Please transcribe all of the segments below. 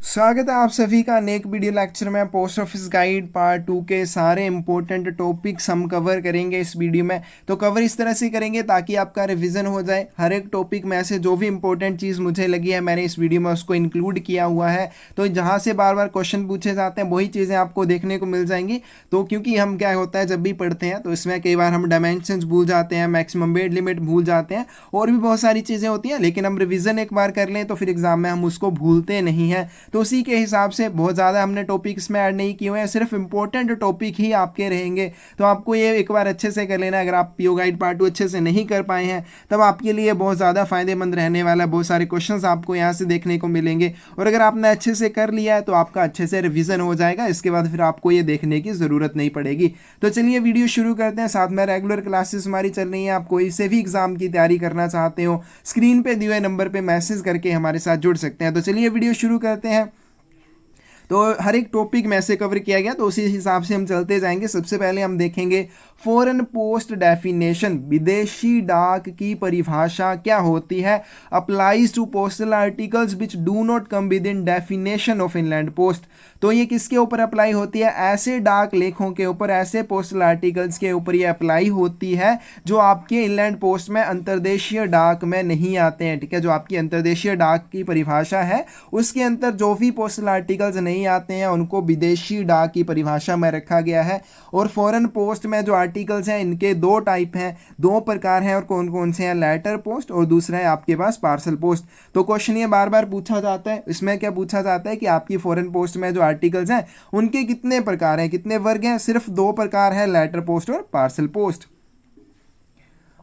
स्वागत है आप सभी का नेक वीडियो लेक्चर में। पोस्ट ऑफिस गाइड पार्ट 2 के सारे इंपॉर्टेंट टॉपिक्स हम कवर करेंगे इस वीडियो में। तो कवर इस तरह से करेंगे ताकि आपका रिवीजन हो जाए। हर एक टॉपिक में से जो भी इंपॉर्टेंट चीज़ मुझे लगी है मैंने इस वीडियो में उसको इंक्लूड किया हुआ है। तो जहाँ से बार बार क्वेश्चन पूछे जाते हैं वही चीज़ें आपको देखने को मिल जाएंगी। तो क्योंकि हम क्या होता है जब भी पढ़ते हैं तो इसमें कई बार हम डायमेंशंस भूल जाते हैं, मैक्सिमम बेड लिमिट भूल जाते हैं और भी बहुत सारी चीज़ें होती हैं। लेकिन हम रिविज़न एक बार कर लें तो फिर एग्जाम में हम उसको भूलते नहीं हैं। तो उसी के हिसाब से बहुत ज़्यादा हमने टॉपिक इसमें ऐड नहीं किए हुए हैं, सिर्फ इंपॉर्टेंट टॉपिक ही आपके रहेंगे। तो आपको ये एक बार अच्छे से कर लेना। अगर आप पीओ गाइड पार्ट 2 अच्छे से नहीं कर पाए हैं तब आपके लिए बहुत ज़्यादा फायदेमंद रहने वाला है। बहुत सारे क्वेश्चंस आपको यहाँ से देखने को मिलेंगे और अगर आपने अच्छे से कर लिया है तो आपका अच्छे से रिवीजन हो जाएगा। इसके बाद फिर आपको ये देखने की ज़रूरत नहीं पड़ेगी। तो चलिए वीडियो शुरू करते हैं। साथ में रेगुलर क्लासेस हमारी चल रही हैं। आप कोई से भी एग्जाम की तैयारी करना चाहते हो स्क्रीन पे दिए हुए नंबर पे मैसेज करके हमारे साथ जुड़ सकते हैं। तो चलिए वीडियो शुरू करते हैं। तो हर एक टॉपिक में ऐसे कवर किया गया तो उसी हिसाब से हम चलते जाएंगे। सबसे पहले हम देखेंगे फॉरेन पोस्ट डेफिनेशन, विदेशी डाक की परिभाषा क्या होती है। Applies to postal articles which do not come within definition of inland post. तो ये किसके ऊपर अप्लाई होती है? ऐसे डाक लेखों के ऊपर, ऐसे पोस्टल आर्टिकल्स के ऊपर ये अप्लाई होती है जो आपके इनलैंड पोस्ट में अंतर्देशीय डाक में नहीं आते हैं। ठीक है, जो आपकी अंतर्देशीय डाक की परिभाषा है उसके अंतर जो भी पोस्टल आर्टिकल्स नहीं आते हैं उनको विदेशी डाक की परिभाषा में रखा गया है। और फॉरेन पोस्ट में जो आर्टिकल्स हैं इनके दो टाइप हैं, दो प्रकार हैं। और कौन कौन से हैं? लेटर पोस्ट और दूसरा है आपके पास पार्सल पोस्ट। तो क्वेश्चन ये बार बार पूछा जाता है। इसमें क्या पूछा जाता है कि आपकी फॉरेन पोस्ट में जो आर्टिकल्स हैं उनके कितने प्रकार हैं, कितने वर्ग हैं? सिर्फ दो प्रकार हैं, लेटर पोस्ट और पार्सल पोस्ट।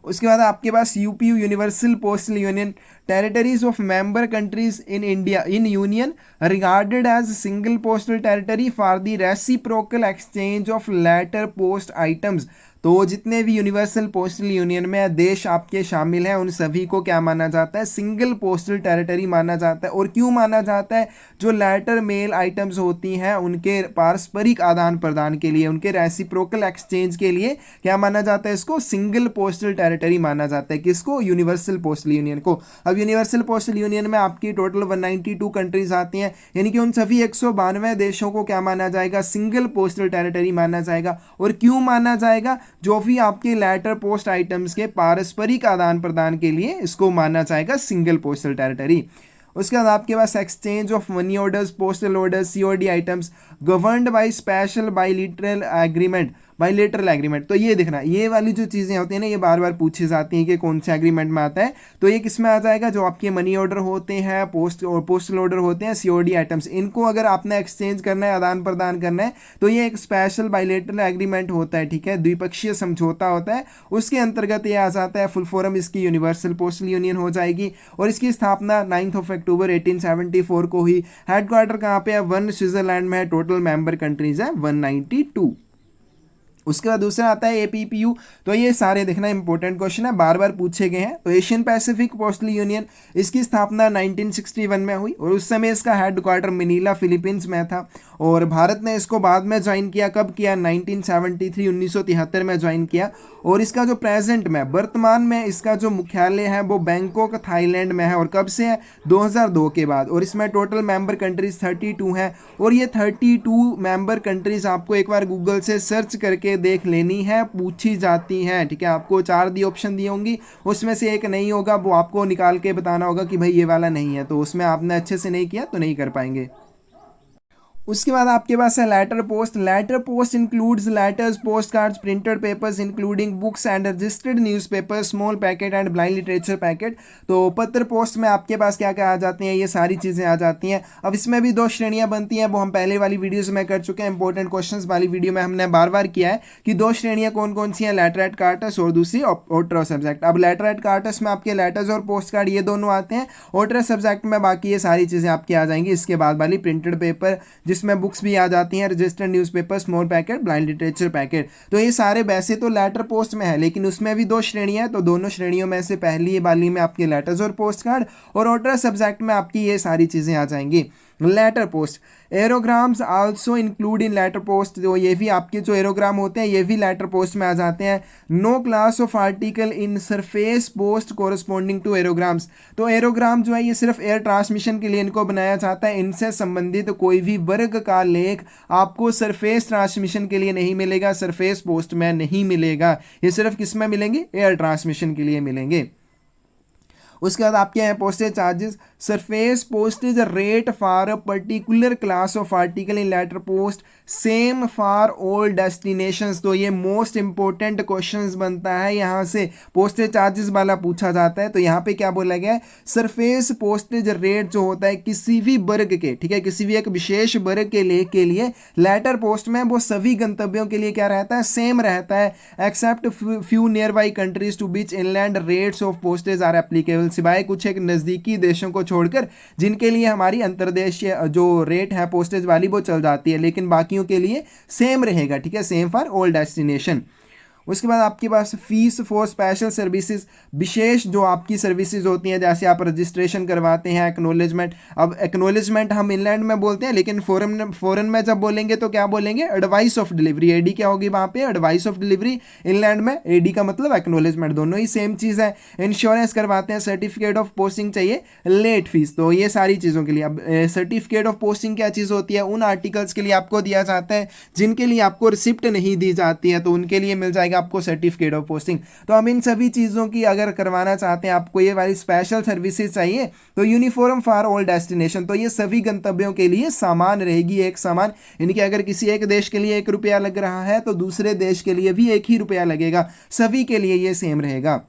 उसके बाद आपके पास UPU, universal postal union, territories of member countries in India in union regarded as single postal territory for the reciprocal exchange of letter post items. तो जितने भी यूनिवर्सल पोस्टल यूनियन में देश आपके शामिल हैं उन सभी को क्या माना जाता है? सिंगल पोस्टल टेरिटरी माना जाता है। और क्यों माना जाता है? जो लेटर मेल आइटम्स होती हैं उनके पारस्परिक आदान प्रदान के लिए, उनके रेसिप्रोकल एक्सचेंज के लिए क्या माना जाता है? इसको सिंगल पोस्टल टेरिटरी माना जाता है। किसको? यूनिवर्सल पोस्टल यूनियन को। अब यूनिवर्सल पोस्टल यूनियन में आपकी टोटल 192 कंट्रीज आती हैं, यानी कि उन सभी 192 देशों को क्या माना जाएगा? सिंगल पोस्टल टेरिटरी माना जाएगा। और क्यों माना जाएगा? जो भी आपके लेटर पोस्ट आइटम्स के पारस्परिक आदान प्रदान के लिए इसको माना जाएगा सिंगल पोस्टल टेरिटरी। उसके बाद आपके पास exchange of money orders, postal orders, COD items governed by special bilateral agreement, bilateral agreement. तो ये देखना, ये वाली जो चीज़ें होती हैं ना ये बार बार पूछी जाती हैं कि कौन से एग्रीमेंट में आता है। तो ये किस में आ जाएगा? जो आपके मनी ऑर्डर होते हैं, पोस्टल ऑर्डर होते हैं, सीओडी आइटम्स, इनको अगर आपने एक्सचेंज करना है, आदान प्रदान करना है तो ये एक स्पेशल बायलैटरल एग्रीमेंट होता है। ठीक है, द्विपक्षीय समझौता होता है, उसके अंतर्गत ये आ जाता है। फुल फॉर्म इसकी यूनिवर्सल पोस्टल यूनियन हो जाएगी। और इसकी स्थापना 9 अक्टूबर 1874 को हुई। हेडक्वार्टर कहाँ पे है? स्विट्जरलैंड में है। टोटल मेंबर कंट्रीज है 192। उसके बाद दूसरा आता है एपीपीयू। तो ये सारे देखना इंपॉर्टेंट क्वेश्चन है, बार बार पूछे गए हैं। तो एशियन पैसिफिक पोस्टल यूनियन, इसकी स्थापना 1961 में हुई और उस समय इसका हेडक्वार्टर मनीला फिलीपींस में था। और भारत ने इसको बाद में ज्वाइन किया। कब किया? 1973, 1973 में ज्वाइन किया। और इसका जो प्रेजेंट में, वर्तमान में इसका जो मुख्यालय है वो बैंकॉक थाईलैंड में है। और कब से है? 2002 के बाद। और इसमें टोटल मेंबर कंट्रीज 32 हैं। और ये 32 मेंबर कंट्रीज आपको एक बार गूगल से सर्च करके देख लेनी है, पूछी जाती हैं। ठीक है, आपको 4 दी ऑप्शन दी होंगी, उसमें से एक नहीं होगा, वो आपको निकाल के बताना होगा कि भाई ये वाला नहीं है। तो उसमें आपने अच्छे से नहीं किया तो नहीं कर पाएंगे। उसके बाद आपके पास है letter post. Letter post includes letters, post cards, printed papers including books and registered newspaper, small packet and blind literature packet. तो पत्र पोस्ट में आपके पास क्या क्या आ जाती हैं? ये सारी चीज़ें आ जाती हैं। अब इसमें भी दो श्रेणियां बनती हैं, वो हम पहले वाली वीडियोज़ में कर चुके हैं। इंपॉर्टेंट क्वेश्चन वाली वीडियो में हमने बार बार किया है कि दो श्रेणियाँ कौन कौन सी हैं, लेटर एट कार्टस और दूसरी ऑर्डर सब्जेक्ट। अब लेटर एट कार्टस में आपके लेटर्स और पोस्ट कार्ड ये दोनों आते हैं। ऑर्डर सब्जेक्ट में बाकी ये सारी चीज़ें आपकी आ जाएंगी। इसके बाद वाली प्रिंटेड पेपर जिसमें बुक्स भी आ जाती हैं, registered newspaper, small packet, blind literature packet. तो ये सारे वैसे तो लेटर पोस्ट में है लेकिन उसमें भी दो श्रेणियां हैं। तो दोनों श्रेणियों में से पहली वाली में आपके लेटर्स और पोस्ट कार्ड, और ऑर्डर सब्जेक्ट में आपकी ये सारी चीज़ें आ जाएंगी। Letter post, aerogrammes also include in letter post, तो ये भी आपके जो एरोग्राम होते हैं ये भी लेटर पोस्ट में आ जाते हैं। No class of article in surface post corresponding to aerogrammes, तो एरोग्राम जो है ये सिर्फ एयर ट्रांसमिशन के लिए इनको बनाया जाता है, इनसे संबंधित कोई भी वर्ग का लेख आपको सरफेस ट्रांसमिशन के लिए नहीं मिलेगा, सरफेस पोस्ट में नहीं मिलेगा, ये सिर्फ किस में मिलेंगे, एयर ट्रांसमिशन के लिए मिलेंगे। उसके बाद आपके हैं postage charges, surface postage rate for a particular class of article in letter post same for all destinations, तो ये मोस्ट इंपॉर्टेंट क्वेश्चंस बनता है यहाँ से, पोस्टेज चार्जेस वाला पूछा जाता है। तो यहाँ पे क्या बोला गया है, सरफेस पोस्टेज रेट जो होता है किसी भी वर्ग के, ठीक है, किसी भी एक विशेष वर्ग के लेख के लिए लेटर पोस्ट में वो सभी गंतव्यों के लिए क्या रहता है, सेम रहता है, except few nearby countries to which inland rates of postage are applicable, सिवाय कुछ एक नज़दीकी देशों को छोड़कर जिनके लिए हमारी अंतर्देशीय जो रेट है पोस्टेज वाली वो चल जाती है, लेकिन बाकियों के लिए सेम रहेगा, ठीक है, सेम फॉर ऑल डेस्टिनेशन। उसके बाद आपके पास फीस फॉर स्पेशल सर्विसेज, विशेष जो आपकी सर्विसेज होती हैं, जैसे आप रजिस्ट्रेशन करवाते हैं, एक्नोलेजमेंट, अब एक्नोलेजमेंट हम इंग्लैंड में बोलते हैं, लेकिन फॉरेन में जब बोलेंगे तो क्या बोलेंगे, एडवाइस ऑफ डिलीवरी, एडी क्या होगी वहाँ पे, एडवाइस ऑफ डिलीवरी, इंग्लैंड में एडी का मतलब एक्नोलेजमेंट, दोनों ही सेम चीज़ है। इंश्योरेंस करवाते हैं, सर्टिफिकेट ऑफ पोस्टिंग चाहिए, लेट फीस, तो ये सारी चीज़ों के लिए। अब सर्टिफिकेट ऑफ पोस्टिंग क्या चीज़ होती है, उन आर्टिकल्स के लिए आपको दिया जाता है जिनके लिए आपको रिसिप्ट नहीं दी जाती है, तो उनके लिए मिल जाएगा आपको सर्टिफिकेट ऑफ पोस्टिंग। तो हम इन सभी चीज़ों की अगर करवाना चाहते हैं, आपको ये वाली स्पेशल सर्विसेज चाहिए, तो यूनिफॉर्म फॉर ऑल डेस्टिनेशन, तो ये सभी गंतव्यों के लिए समान रहेगी, एक समान, यानी कि अगर किसी एक देश के लिए 1 रुपया लग रहा है तो दूसरे देश के लिए भी 1 ही रुपया लगेगा, सभी के लिए ये सेम रहेगा।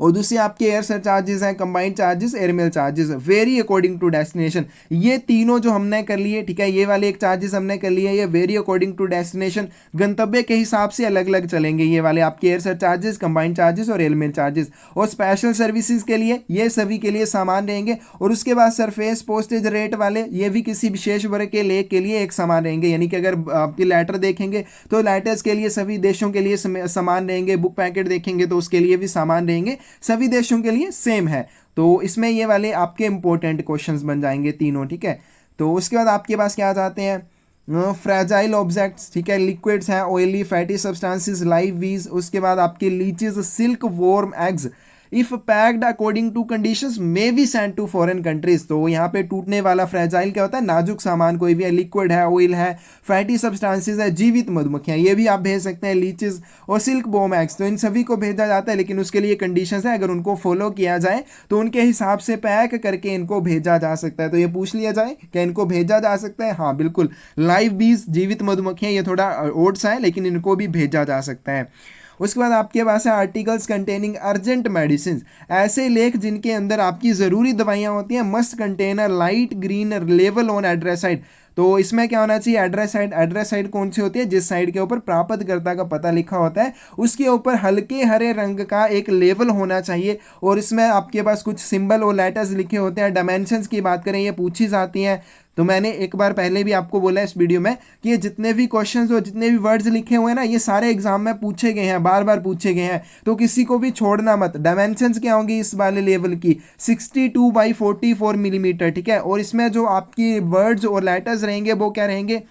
और दूसरे आपके एयर सरचार्जेस हैं, combined charges, airmail charges, vary according to destination, ये तीनों जो हमने कर लिए, ठीक है, ये वाले एक चार्जेस हमने कर लिए, ये वेरी अकॉर्डिंग टू डेस्टिनेशन, गंतव्य के हिसाब से अलग अलग चलेंगे, ये वाले आपके एयर सरचार्जेस, कंबाइंड चार्जेस और एयरमेल चार्जेस। और स्पेशल सर्विसेज के लिए ये सभी के लिए समान रहेंगे। और उसके बाद सरफेस पोस्टेज रेट वाले, ये भी किसी विशेष वर्ग के लेख के लिए एक समान रहेंगे, यानी कि अगर आपके लेटर देखेंगे तो लेटर्स के लिए सभी देशों के लिए समान रहेंगे, बुक पैकेट देखेंगे तो उसके लिए भी समान रहेंगे, सभी देशों के लिए सेम है। तो इसमें ये वाले आपके इंपॉर्टेंट क्वेश्चंस बन जाएंगे तीनों, ठीक है। तो उसके बाद आपके पास क्या आ जाते हैं, फ्रेजाइल ऑब्जेक्ट्स, ठीक है, लिक्विड्स हैं, ऑयली फैटी सब्सटेंसेस, लाइव वीज, उसके बाद आपके leeches, silk worm eggs, if packed according to conditions may be send to foreign countries, तो यहाँ पे टूटने वाला फ्रेजाइल क्या होता है, नाजुक सामान कोई भी है, लिक्विड है, ऑयल है, फैटी सब्सटेंसेस है, जीवित मधुमक्खियाँ, ये भी आप भेज सकते हैं, लीचेस और सिल्क वॉर्म एग्स, तो इन सभी को भेजा जाता है, लेकिन उसके लिए कंडीशंस है, अगर उनको फॉलो किया जाए तो उनके हिसाब से पैक करके इनको भेजा जा सकता है। तो ये पूछ लिया जाए क्या इनको भेजा जा सकता है, हाँ बिल्कुल, लाइव बीज, जीवित मधुमक्खियाँ, ये थोड़ा ओड सा है लेकिन इनको भी भेजा जा सकता है। उसके बाद आपके पास है आर्टिकल्स कंटेनिंग अर्जेंट मेडिसिन, ऐसे लेख जिनके अंदर आपकी ज़रूरी दवाइयाँ होती हैं, must contain a light green label on address side, तो इसमें क्या होना चाहिए, एड्रेस साइड, एड्रेस साइड कौन सी होती है, जिस साइड के ऊपर प्राप्तकर्ता का पता लिखा होता है उसके ऊपर हल्के हरे रंग का एक लेबल होना चाहिए, और इसमें आपके पास कुछ सिंबल और लेटर्स लिखे होते हैं। डायमेंशंस की बात करें, ये पूछी जाती हैं, तो मैंने एक बार पहले भी आपको बोला इस वीडियो में कि ये जितने भी क्वेश्चंस और जितने भी वर्ड्स लिखे हुए हैं ना, ये सारे एग्जाम में पूछे गए हैं, बार बार पूछे गए हैं, तो किसी को भी छोड़ना मत। डायमेंशंस क्या होंगी इस वाले लेवल की, 62/44 मिलीमीटर, ठीक है। और इसमें जो आपकी वर्ड्स और लेटर्स रहेंगे वो क्या रहेंगे,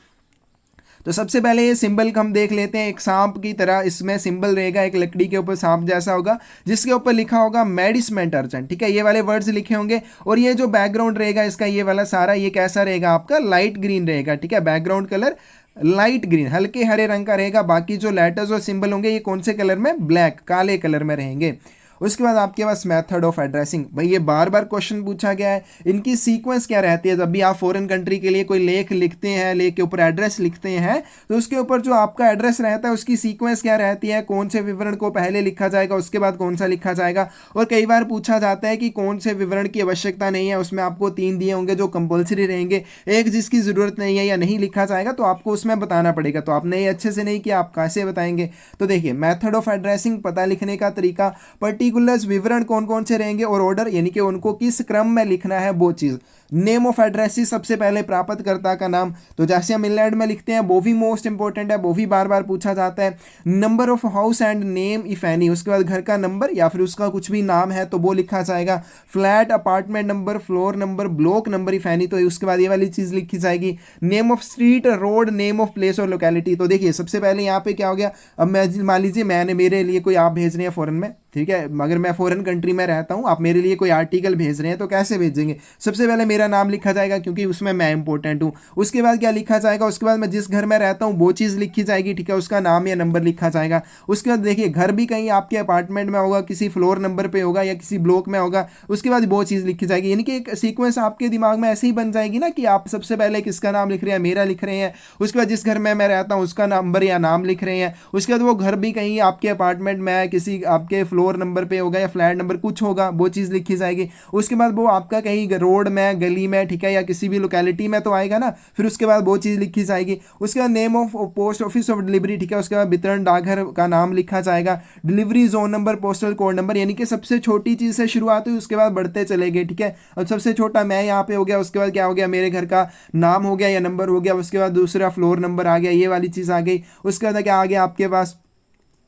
तो सबसे पहले ये सिंबल हम देख लेते हैं, एक सांप की तरह इसमें सिंबल रहेगा, एक लकड़ी के ऊपर सांप जैसा होगा जिसके ऊपर लिखा होगा मेडिसमेंट अर्जेंट, ठीक है, ये वाले वर्ड्स लिखे होंगे। और ये जो बैकग्राउंड रहेगा इसका, ये वाला सारा, ये कैसा रहेगा आपका, लाइट ग्रीन रहेगा, ठीक है, बैकग्राउंड कलर लाइट ग्रीन, हल्के हरे रंग का रहेगा। बाकी जो लेटर्स और सिंबल होंगे ये कौन से कलर में, ब्लैक, काले कलर में रहेंगे। उसके बाद आपके पास मेथड ऑफ एड्रेसिंग, भाई ये बार बार क्वेश्चन पूछा गया है, इनकी सीक्वेंस क्या रहती है। जब भी आप फॉरेन कंट्री के लिए कोई लेख लिखते हैं, लेख के ऊपर एड्रेस लिखते हैं, तो उसके ऊपर जो आपका एड्रेस रहता है उसकी सीक्वेंस क्या रहती है, कौन से विवरण को पहले लिखा जाएगा, उसके बाद कौन सा लिखा जाएगा। और कई बार पूछा जाता है कि कौन से विवरण की आवश्यकता नहीं है, उसमें आपको 3 दिए होंगे जो कंपल्सरी रहेंगे, एक जिसकी ज़रूरत नहीं है या नहीं लिखा जाएगा तो आपको उसमें बताना पड़ेगा। तो आपने ये अच्छे से नहीं किया, आप कैसे बताएंगे। तो देखिए, मेथड ऑफ एड्रेसिंग, पता लिखने का तरीका, पर्टिकुलर पर्टिकुलर्स विवरण कौन कौन से रहेंगे और ऑर्डर यानी कि उनको किस क्रम में लिखना है वो चीज़। नेम ऑफ एड्रेस सबसे पहले प्राप्तकर्ता का नाम, तो जैसे हम इंग्लैंड में लिखते हैं वो भी मोस्ट इंपॉर्टेंट है, वो भी बार बार पूछा जाता है। Number of house and name if any, उसके बाद घर का नंबर या फिर उसका कुछ भी नाम है तो वो लिखा जाएगा। Flat, apartment number, floor number, block number if any, तो उसके बाद ये वाली चीज़ लिखी जाएगी। Name of street, road, name of place और लोकेलिटी। तो देखिए सबसे पहले यहाँ पे क्या हो गया, अब मैं मान लीजिए मैंने मेरे लिए कोई आप भेज रहे हैं फॉरेन में, ठीक है, अगर मैं फॉरेन कंट्री में रहता हूँ, आप मेरे लिए कोई आर्टिकल भेज रहे हैं तो कैसे भेजेंगे, सबसे पहले मेरा नाम लिखा जाएगा क्योंकि उसमें मैं इंपॉर्टेंट हूँ। उसके बाद क्या लिखा जाएगा, उसके बाद मैं जिस घर में रहता हूँ वो चीज़ लिखी जाएगी, ठीक है, उसका नाम या नंबर लिखा जाएगा। उसके बाद देखिए घर भी कहीं आपके अपार्टमेंट में होगा, किसी फ्लोर नंबर पे होगा या किसी ब्लॉक में होगा, उसके बाद वो चीज़ लिखी जाएगी। यानी कि एक सीक्वेंस आपके दिमाग में ऐसे ही बन जाएगी ना कि आप सबसे पहले किसका नाम लिख रहे हैं, मेरा लिख रहे हैं, उसके बाद जिस घर में मैं रहता हूँ उसका नंबर या नाम लिख रहे हैं, उसके बाद वो घर भी कहीं आपके अपार्टमेंट में किसी आपके फ्लोर नंबर पे होगा या फ्लैट नंबर कुछ होगा, वो चीज़ लिखी जाएगी। उसके बाद वो आपका कहीं रोड में, गली में, ठीक है, या किसी भी लोकेलिटी में तो आएगा ना, फिर उसके बाद वो चीज़ लिखी जाएगी। उसके बाद name of post office of delivery, ठीक है, उसके बाद वितरण डाकघर का नाम लिखा जाएगा। Delivery zone number, postal code number, यानी कि सबसे छोटी चीज़ से शुरुआत हुई उसके बाद बढ़ते चले गए, ठीक है। अब सबसे छोटा मैं यहाँ पे हो गया, उसके बाद क्या हो गया, मेरे घर का नाम हो गया या नंबर हो गया, उसके बाद दूसरा फ्लोर नंबर आ गया, ये वाली चीज़ आ गई। उसके बाद क्या आ गया आपके पास,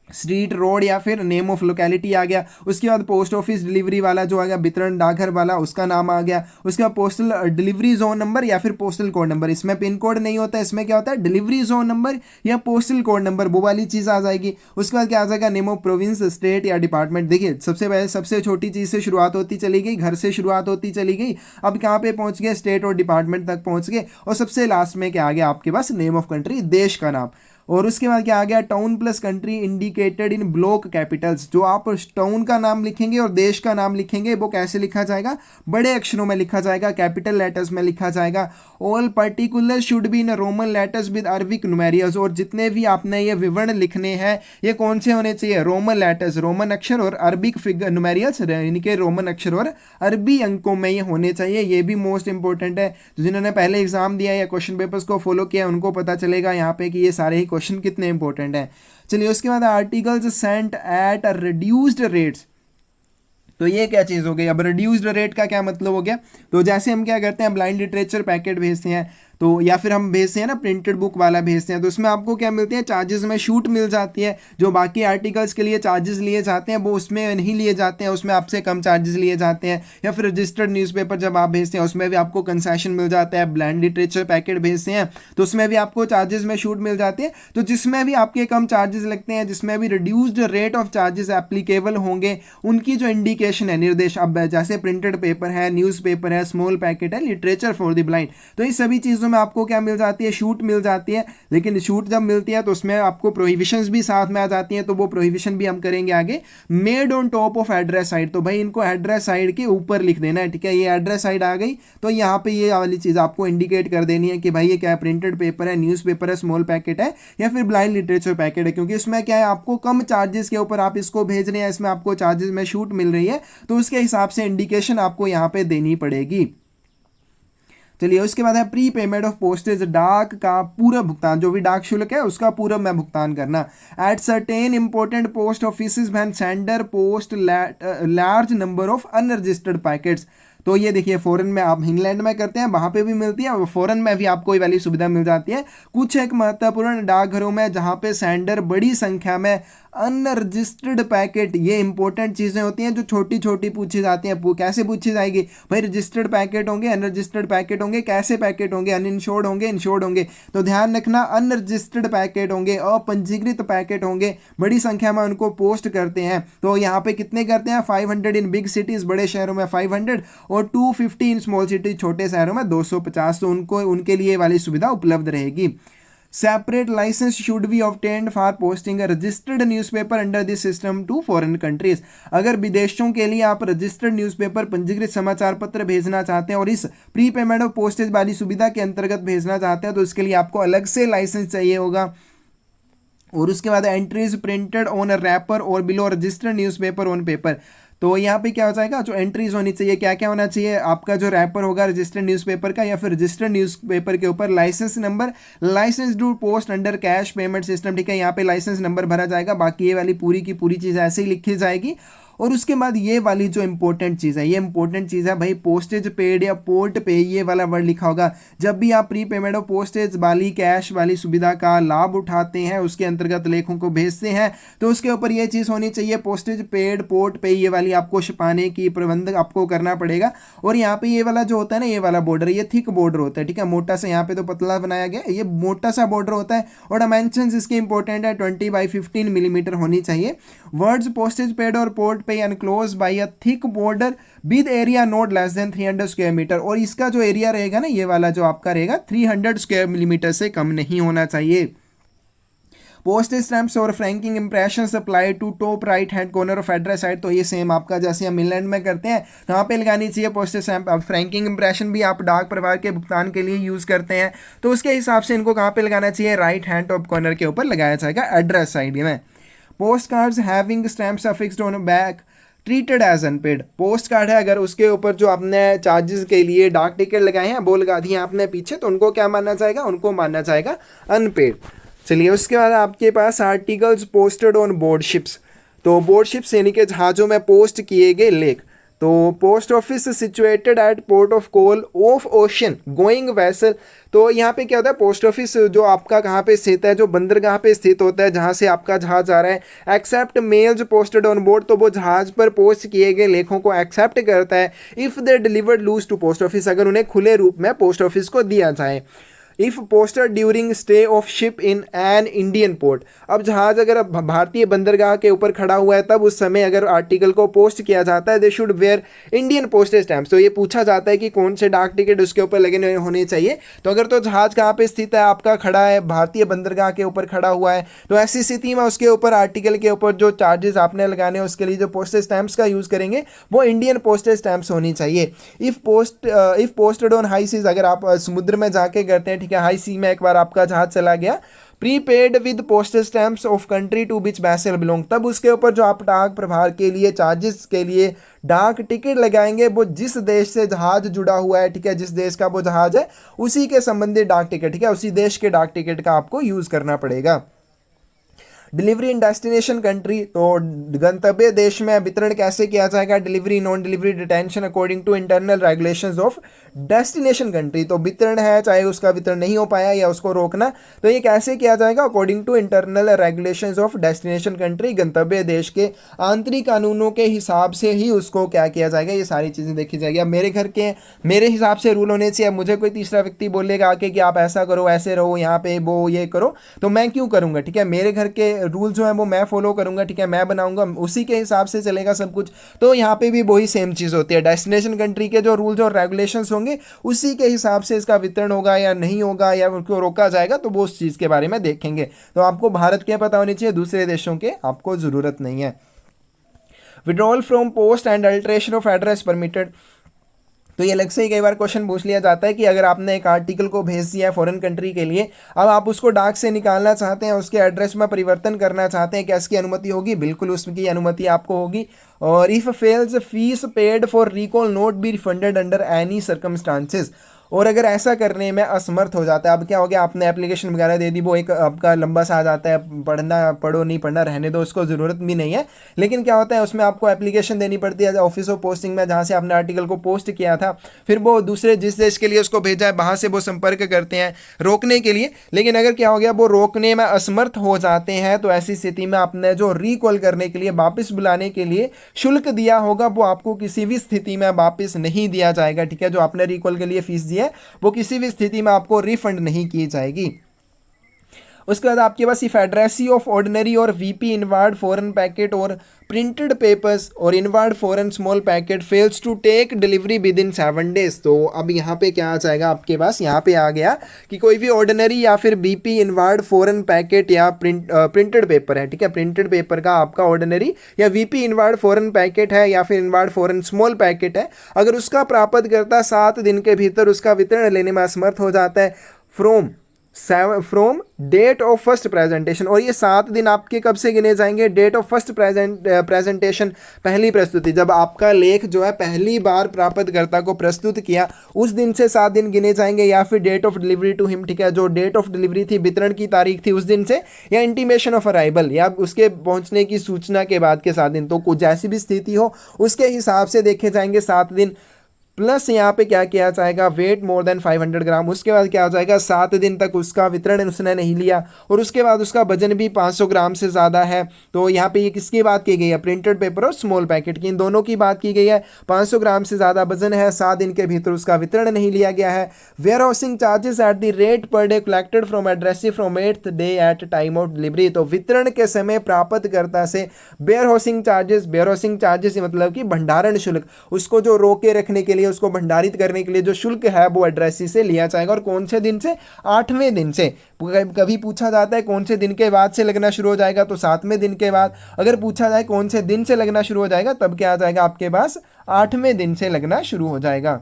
स्ट्रीट, रोड या फिर नेम ऑफ लोकेलिटी आ गया। उसके बाद पोस्ट ऑफिस डिलीवरी वाला जो आ गया, वितरण डाकघर वाला, उसका नाम आ गया। उसके बाद पोस्टल डिलीवरी जोन नंबर या फिर पोस्टल कोड नंबर, इसमें पिन कोड नहीं होता, इसमें क्या होता है डिलीवरी जोन नंबर या पोस्टल कोड नंबर, वो वाली चीज़ आ जाएगी। उसके बाद क्या आ जाएगा, नेम ऑफ प्रोविंस, स्टेट या डिपार्टमेंट। देखिए सबसे पहले सबसे छोटी चीज़ से शुरुआत होती चली गई, घर से शुरुआत होती चली गई, अब कहाँ पे पहुँच गए, स्टेट और डिपार्टमेंट तक पहुँच गए। और सबसे लास्ट में क्या आ गया आपके पास, नेम ऑफ कंट्री, देश का नाम। और उसके बाद क्या आ गया, town plus country indicated in block Capitals. जो आप टाउन का नाम लिखेंगे और देश का नाम लिखेंगे वो कैसे लिखा जाएगा, बड़े अक्षरों में लिखा जाएगा, कैपिटल लेटर्स में लिखा जाएगा। All particular should be in Roman letters with Arabic numerals, और जितने भी आपने ये विवरण लिखने हैं ये कौन से होने चाहिए, रोमन लेटर्स, रोमन अक्षर, और अरबिक फिगर न्यूमेरियल्स यानी कि रोमन अक्षर और अरबी अंकों में ये होने चाहिए। ये भी मोस्ट इंपॉर्टेंट है, तो जिन्होंने पहले एग्जाम दिया या क्वेश्चन पेपर्स को फॉलो किया उनको पता चलेगा यहाँ पे कि ये सारे ही क्वेश्चन कितने इंपॉर्टेंट हैं। चलिए उसके बाद articles sent at reduced rates, तो ये क्या चीज़ हो गई। अब रिड्यूस्ड रेट का क्या मतलब हो गया, तो जैसे हम क्या करते हैं ब्लाइंड लिटरेचर पैकेट भेजते हैं तो, या फिर हम भेजते हैं ना प्रिंटेड बुक वाला भेजते हैं, तो उसमें आपको क्या मिलती है, चार्जेस में छूट मिल जाती है। जो बाकी आर्टिकल्स के लिए चार्जेस लिए जाते हैं वो उसमें नहीं लिए जाते हैं, उसमें आपसे कम चार्जेस लिए जाते हैं। या फिर रजिस्टर्ड न्यूज़पेपर जब आप भेजते हैं उसमें भी आपको कंसेशन मिल जाता है। ब्लाइंड लिटरेचर पैकेट भेजते हैं तो उसमें भी आपको चार्जेस में छूट मिल जाती है। तो जिसमें भी आपके कम चार्जेस लगते हैं, जिसमें भी reduced rate of charges applicable होंगे, उनकी जो इंडिकेशन है, निर्देश, अब जैसे प्रिंटेड पेपर है, न्यूज़पेपर है, स्मॉल पैकेट है, लिटरेचर फॉर द ब्लाइंड, तो इन सभी चीज़ों में आपको क्या मिल जाती है, छूट मिल जाती है। लेकिन छूट जब मिलती है तो उसमें आपको प्रोहिबिशंस भी साथ में आ जाती हैं, तो वो प्रोहिबिशन भी हम करेंगे आगे। Made on top of address side, तो भाई इनको एड्रेस साइड के ऊपर लिख देना है, ठीक है। ये एड्रेस साइड आ गई तो यहाँ पे ये वाली चीज़ आपको इंडिकेट कर देनी है कि भाई ये क्या है, प्रिंटेड पेपर है, न्यूज़पेपर है, स्मॉल पैकेट है या फिर ब्लाइंड लिटरेचर पैकेट है, क्योंकि इसमें क्या है आपको कम चार्जेस के ऊपर आप इसको भेज रहे हैं, इसमें आपको चार्जेस में छूट मिल रही है, तो उसके हिसाब से इंडिकेशन आपको यहाँ पे देनी पड़ेगी। चलिए उसके बाद है प्री पेमेंट ऑफ पोस्टेज, डाक का पूरा भुगतान, जो भी डाक शुल्क है उसका पूरा मैं भुगतान करना। At certain important post offices when sender post large number of unregistered packets, तो ये देखिए फॉरेन में आप इंग्लैंड में करते हैं वहाँ पे भी मिलती है और फॉरेन में भी आपको ये वाली सुविधा मिल जाती है। कुछ एक महत्वपूर्ण डाकघरों में जहाँ पे सेंडर बड़ी संख्या में अनरजिस्टर्ड पैकेट, ये इंपॉर्टेंट चीज़ें होती हैं जो छोटी छोटी पूछी जाती हैं। कैसे पूछी जाएगी भाई, रजिस्टर्ड पैकेट होंगे, अनरजिस्टर्ड पैकेट होंगे, कैसे पैकेट होंगे, अनइंश्योर्ड होंगे, इंश्योर्ड होंगे। तो ध्यान रखना अनरजिस्टर्ड पैकेट होंगे, अपंजीकृत पैकेट होंगे, बड़ी संख्या में उनको पोस्ट करते हैं। तो यहाँ पे कितने करते हैं, 500 इन बिग सिटीज़, बड़े शहरों में 500 और 250 इन स्मॉल सिटी, छोटे शहरों में 250। तो उनको उनके लिए वाली सुविधा उपलब्ध रहेगी। Separate licence should be obtained for posting a registered newspaper under this system to foreign countries, अगर विदेशों के लिए आप रजिस्टर्ड न्यूज़पेपर पंजीकृत समाचार पत्र भेजना चाहते हैं और इस प्री पेमेंट ऑफ पोस्टेज वाली सुविधा के अंतर्गत भेजना चाहते हैं तो इसके लिए आपको अलग से लाइसेंस चाहिए होगा। और उसके बाद entries printed on a wrapper और below registered newspaper on paper, तो यहाँ पे क्या हो जाएगा, जो एंट्रीज होनी चाहिए, क्या क्या होना चाहिए, आपका जो रैपर होगा रजिस्टर्ड न्यूज़पेपर का या फिर रजिस्टर्ड न्यूज़पेपर के ऊपर licence number, licence to post under cash payment system, ठीक है, यहाँ पे लाइसेंस नंबर भरा जाएगा। बाकी ये वाली पूरी की पूरी चीज़ ऐसे ही लिखी जाएगी। और उसके बाद ये वाली जो इंपॉर्टेंट चीज़ है, ये इंपॉर्टेंट चीज़ है भाई, पोस्टेज पेड या पोर्ट पे, ये वाला वर्ड लिखा होगा। जब भी आप प्री पेमेंट और पोस्टेज वाली कैश वाली सुविधा का लाभ उठाते हैं, उसके अंतर्गत लेखों को भेजते हैं, तो उसके ऊपर ये चीज़ होनी चाहिए, पोस्टेज पेड पोर्ट पे, ये वाली आपको छपाने की प्रबंध आपको करना पड़ेगा। और यहाँ पे ये वाला जो होता है ना, ये वाला बॉर्डर, ये थिक बॉर्डर होता है, ठीक है, मोटा सा, यहाँ पे तो पतला बनाया गया, ये मोटा सा बॉर्डर होता है। और डायमेंशंस इसके इंपॉर्टेंट है, 20x15 मिलीमीटर होनी चाहिए। वर्ड्स पोस्टेज पेड और port pay enclose by a thick border with area not less than 300 square metre. और इसका जो एरिया रहेगा ना, ये वाला जो आपका रहेगा 300 स्क्वायर मिलीमीटर से कम नहीं होना चाहिए। पोस्टेज स्टैम्प्स और franking impression apply to top right hand corner of address side. तो ये सेम आपका जैसे हम इंग्लैंड में करते हैं, कहाँ पे लगानी चाहिए पोस्टेज स्टैम्प। अब फ्रैंकिंग इंप्रेशन भी आप डाक प्रवाह के भुगतान के लिए यूज़ करते हैं, तो उसके हिसाब से इनको कहाँ पे लगाना चाहिए, राइट हैंड टॉप कॉर्नर के ऊपर लगाया जाएगा, एड्रेस साइड में। Post cards having stamps affixed on back treated as unpaid. Post card है, अगर उसके ऊपर जो आपने चार्जेस के लिए डाक टिकट लगाए हैं वो लगा दिए आपने पीछे, तो उनको क्या मानना जाएगा, उनको मानना जाएगा अनपेड। चलिए, उसके बाद आपके पास articles posted on board ships. तो बोर्ड शिप्स यानी कि जहाज़ों में पोस्ट किए गए लेख। तो post office situated at port of call of ocean going vessel. तो यहाँ पे क्या होता है, पोस्ट ऑफिस जो आपका कहाँ पे स्थित है, जो बंदरगाह पे स्थित होता है जहाँ से आपका जहाज आ रहा है। Except mails posted on board, तो वो जहाज पर पोस्ट किए गए लेखों को एक्सेप्ट करता है। If they delivered loose to post office, अगर उन्हें खुले रूप में पोस्ट ऑफिस को दिया जाए। If poster during stay of ship in an Indian port. अब जहाज अगर भारतीय बंदरगाह के ऊपर खड़ा हुआ है, तब उस समय अगर आर्टिकल को पोस्ट किया जाता है, they should wear Indian postage stamps. तो ये पूछा जाता है कि कौन से डाक टिकट उसके ऊपर लगे होने चाहिए। तो अगर तो जहाज कहाँ पे स्थित है, आपका खड़ा है भारतीय बंदरगाह के ऊपर खड़ा हुआ है, तो ऐसी स्थिति में उसके ऊपर आर्टिकल के ऊपर जो चार्जेस आपने लगाने हैं, उसके लिए जो पोस्टेज स्टैम्प्स का यूज़ करेंगे वो इंडियन पोस्टेज स्टैम्प्स होनी चाहिए। If posted on high seas, अगर आप समुद्र में जाके करते हैं, ठीक है, हाई सी में एक बार आपका जहाज चला गया, prepaid with postage stamps of country to which vessel belong, तब उसके ऊपर जो आप डाक प्रभार के लिए चार्जेस के लिए डाक टिकट लगाएंगे, वो जिस देश से जहाज जुड़ा हुआ है, ठीक है, जिस देश का वो जहाज है, उसी के संबंधित डाक टिकट, ठीक है, उसी देश के डाक टिकट का आपको यूज करना पड़ेगा। डिलीवरी इन डेस्टिनेशन कंट्री, तो गंतव्य देश में वितरण कैसे किया जाएगा, delivery non delivery detention according to internal regulations of destination country. तो वितरण है, चाहे उसका वितरण नहीं हो पाया या उसको रोकना, तो ये कैसे किया जाएगा, according to internal regulations of destination country, गंतव्य देश के आंतरिक कानूनों के हिसाब से ही उसको क्या किया जाएगा, ये सारी चीज़ें देखी जाएगी। अब मेरे हिसाब से रूल होने चाहिए। मुझे कोई तीसरा व्यक्ति बोलेगा आके कि आप ऐसा करो, ऐसे रहो, यहाँ पे वो ये करो, तो मैं क्यों करूँगा, ठीक है, मेरे घर के रूल जो है वो मैं फॉलो करूंगा, ठीक है, मैं बनाऊंगा, उसी के हिसाब से चलेगा सब कुछ। तो यहाँ पे भी वही सेम चीज़ होती है, डेस्टिनेशन कंट्री के जो रूल्स और रेगुलेशंस होंगे उसी के हिसाब से इसका वितरण होगा या नहीं होगा या उनको रोका जाएगा, तो वो उस चीज़ के बारे में देखेंगे। तो आपको भारत के पता होनी चाहिए, दूसरे देशों के आपको ज़रूरत नहीं है। Withdrawal from post and alteration of address permitted. तो ये अलग से ही कई बार क्वेश्चन पूछ लिया जाता है कि अगर आपने एक आर्टिकल को भेज दिया है फॉरेन कंट्री के लिए, अब आप उसको डाक से निकालना चाहते हैं, उसके एड्रेस में परिवर्तन करना चाहते हैं, क्या इसकी अनुमति होगी? बिल्कुल उसकी अनुमति आपको होगी। और if fails fees paid for recall not be refunded under any circumstances. और अगर ऐसा करने में असमर्थ हो जाता है, अब क्या हो गया, आपने एप्लीकेशन वगैरह दे दी, वो एक आपका लंबा सा आ जाता है, पढ़ो नहीं पढ़ना रहने दो, उसको ज़रूरत भी नहीं है। लेकिन क्या होता है, उसमें आपको एप्लीकेशन देनी पड़ती है ऑफिस ऑफ पोस्टिंग में, जहाँ से आपने आर्टिकल को पोस्ट किया था। फिर वो दूसरे जिस देश के लिए उसको भेजा है वहाँ से वो संपर्क करते हैं रोकने के लिए। लेकिन अगर क्या हो गया, वो रोकने में असमर्थ हो जाते हैं, तो ऐसी स्थिति में आपने जो रिकॉल करने के लिए, वापस बुलाने के लिए शुल्क दिया होगा, वो आपको किसी भी स्थिति में वापस नहीं दिया जाएगा, ठीक है। जो आपने रिकॉल के लिए फीस दिया वो किसी भी स्थिति में आपको रिफंड नहीं की जाएगी। उसके बाद आपके पास इफ एड्रेसी ऑफ ऑर्डिनरी और वीपी इनवार्ड फॉरेन पैकेट और प्रिंटेड पेपर्स और inward foreign small packet fails to take delivery within 7 days। तो अब यहाँ पे क्या आ जाएगा आपके पास, यहाँ पे आ गया कि कोई भी ऑर्डिनरी या फिर बीपी इनवार्ड फॉरेन पैकेट या प्रिंटेड पेपर है, ठीक है, प्रिंटेड पेपर का आपका ऑर्डिनरी या वीपी इनवार्ड फॉरेन पैकेट है या फिर इनवार्ड फॉरेन स्मॉल पैकेट है, अगर उसका प्राप्तकर्ता 7 दिन के भीतर उसका वितरण लेने में असमर्थ हो जाता है from from date of first presentation, और ये 7 दिन आपके कब से गिने जाएंगे? डेट ऑफ फर्स्ट प्रेजेंटेशन, पहली प्रस्तुति, जब आपका लेख जो है पहली बार प्राप्तकर्ता को प्रस्तुत किया उस दिन से 7 दिन गिने जाएंगे, या फिर date of delivery to him, ठीक है, जो डेट ऑफ डिलीवरी थी, वितरण की तारीख थी उस दिन से, या इंटीमेशन ऑफ अराइवल, या उसके पहुंचने की सूचना के बाद के 7 दिन। तो कुछ जैसी भी स्थिति हो उसके हिसाब से देखे जाएंगे 7 दिन। प्लस यहाँ पे क्या किया जाएगा? वेट मोर देन 500 ग्राम। उसके बाद क्या हो जाएगा? 7 दिन तक उसका वितरण उसने नहीं लिया, और उसके बाद उसका वजन भी 500 ग्राम से ज़्यादा है। तो यहाँ पे ये किसकी बात की गई है? प्रिंटेड पेपर और स्मॉल पैकेट की, इन दोनों की बात की गई है। 500 ग्राम से ज़्यादा वजन है, 7 दिन के भीतर उसका वितरण नहीं लिया गया है। Warehousing charges at the rate per day collected from addressee फ्रॉम 8th day at time of delivery. तो वितरण के समय प्राप्तकर्ता से वेयर हाउसिंग चार्जेस मतलब कि भंडारण शुल्क, उसको जो रोके रखने के लिए, उसको भंडारित करने के लिए जो शुल्क है वो एड्रेसी से लिया जाएगा। और कौन से दिन से? 8वें दिन से। कभी पूछा जाता है कौन से दिन के बाद से लगना शुरू हो जाएगा, तो 7वें दिन के बाद। अगर पूछा जाए कौन से दिन से लगना शुरू हो जाएगा, तब क्या आ जाएगा आपके पास? 8वें दिन से लगना शुरू हो जाएगा।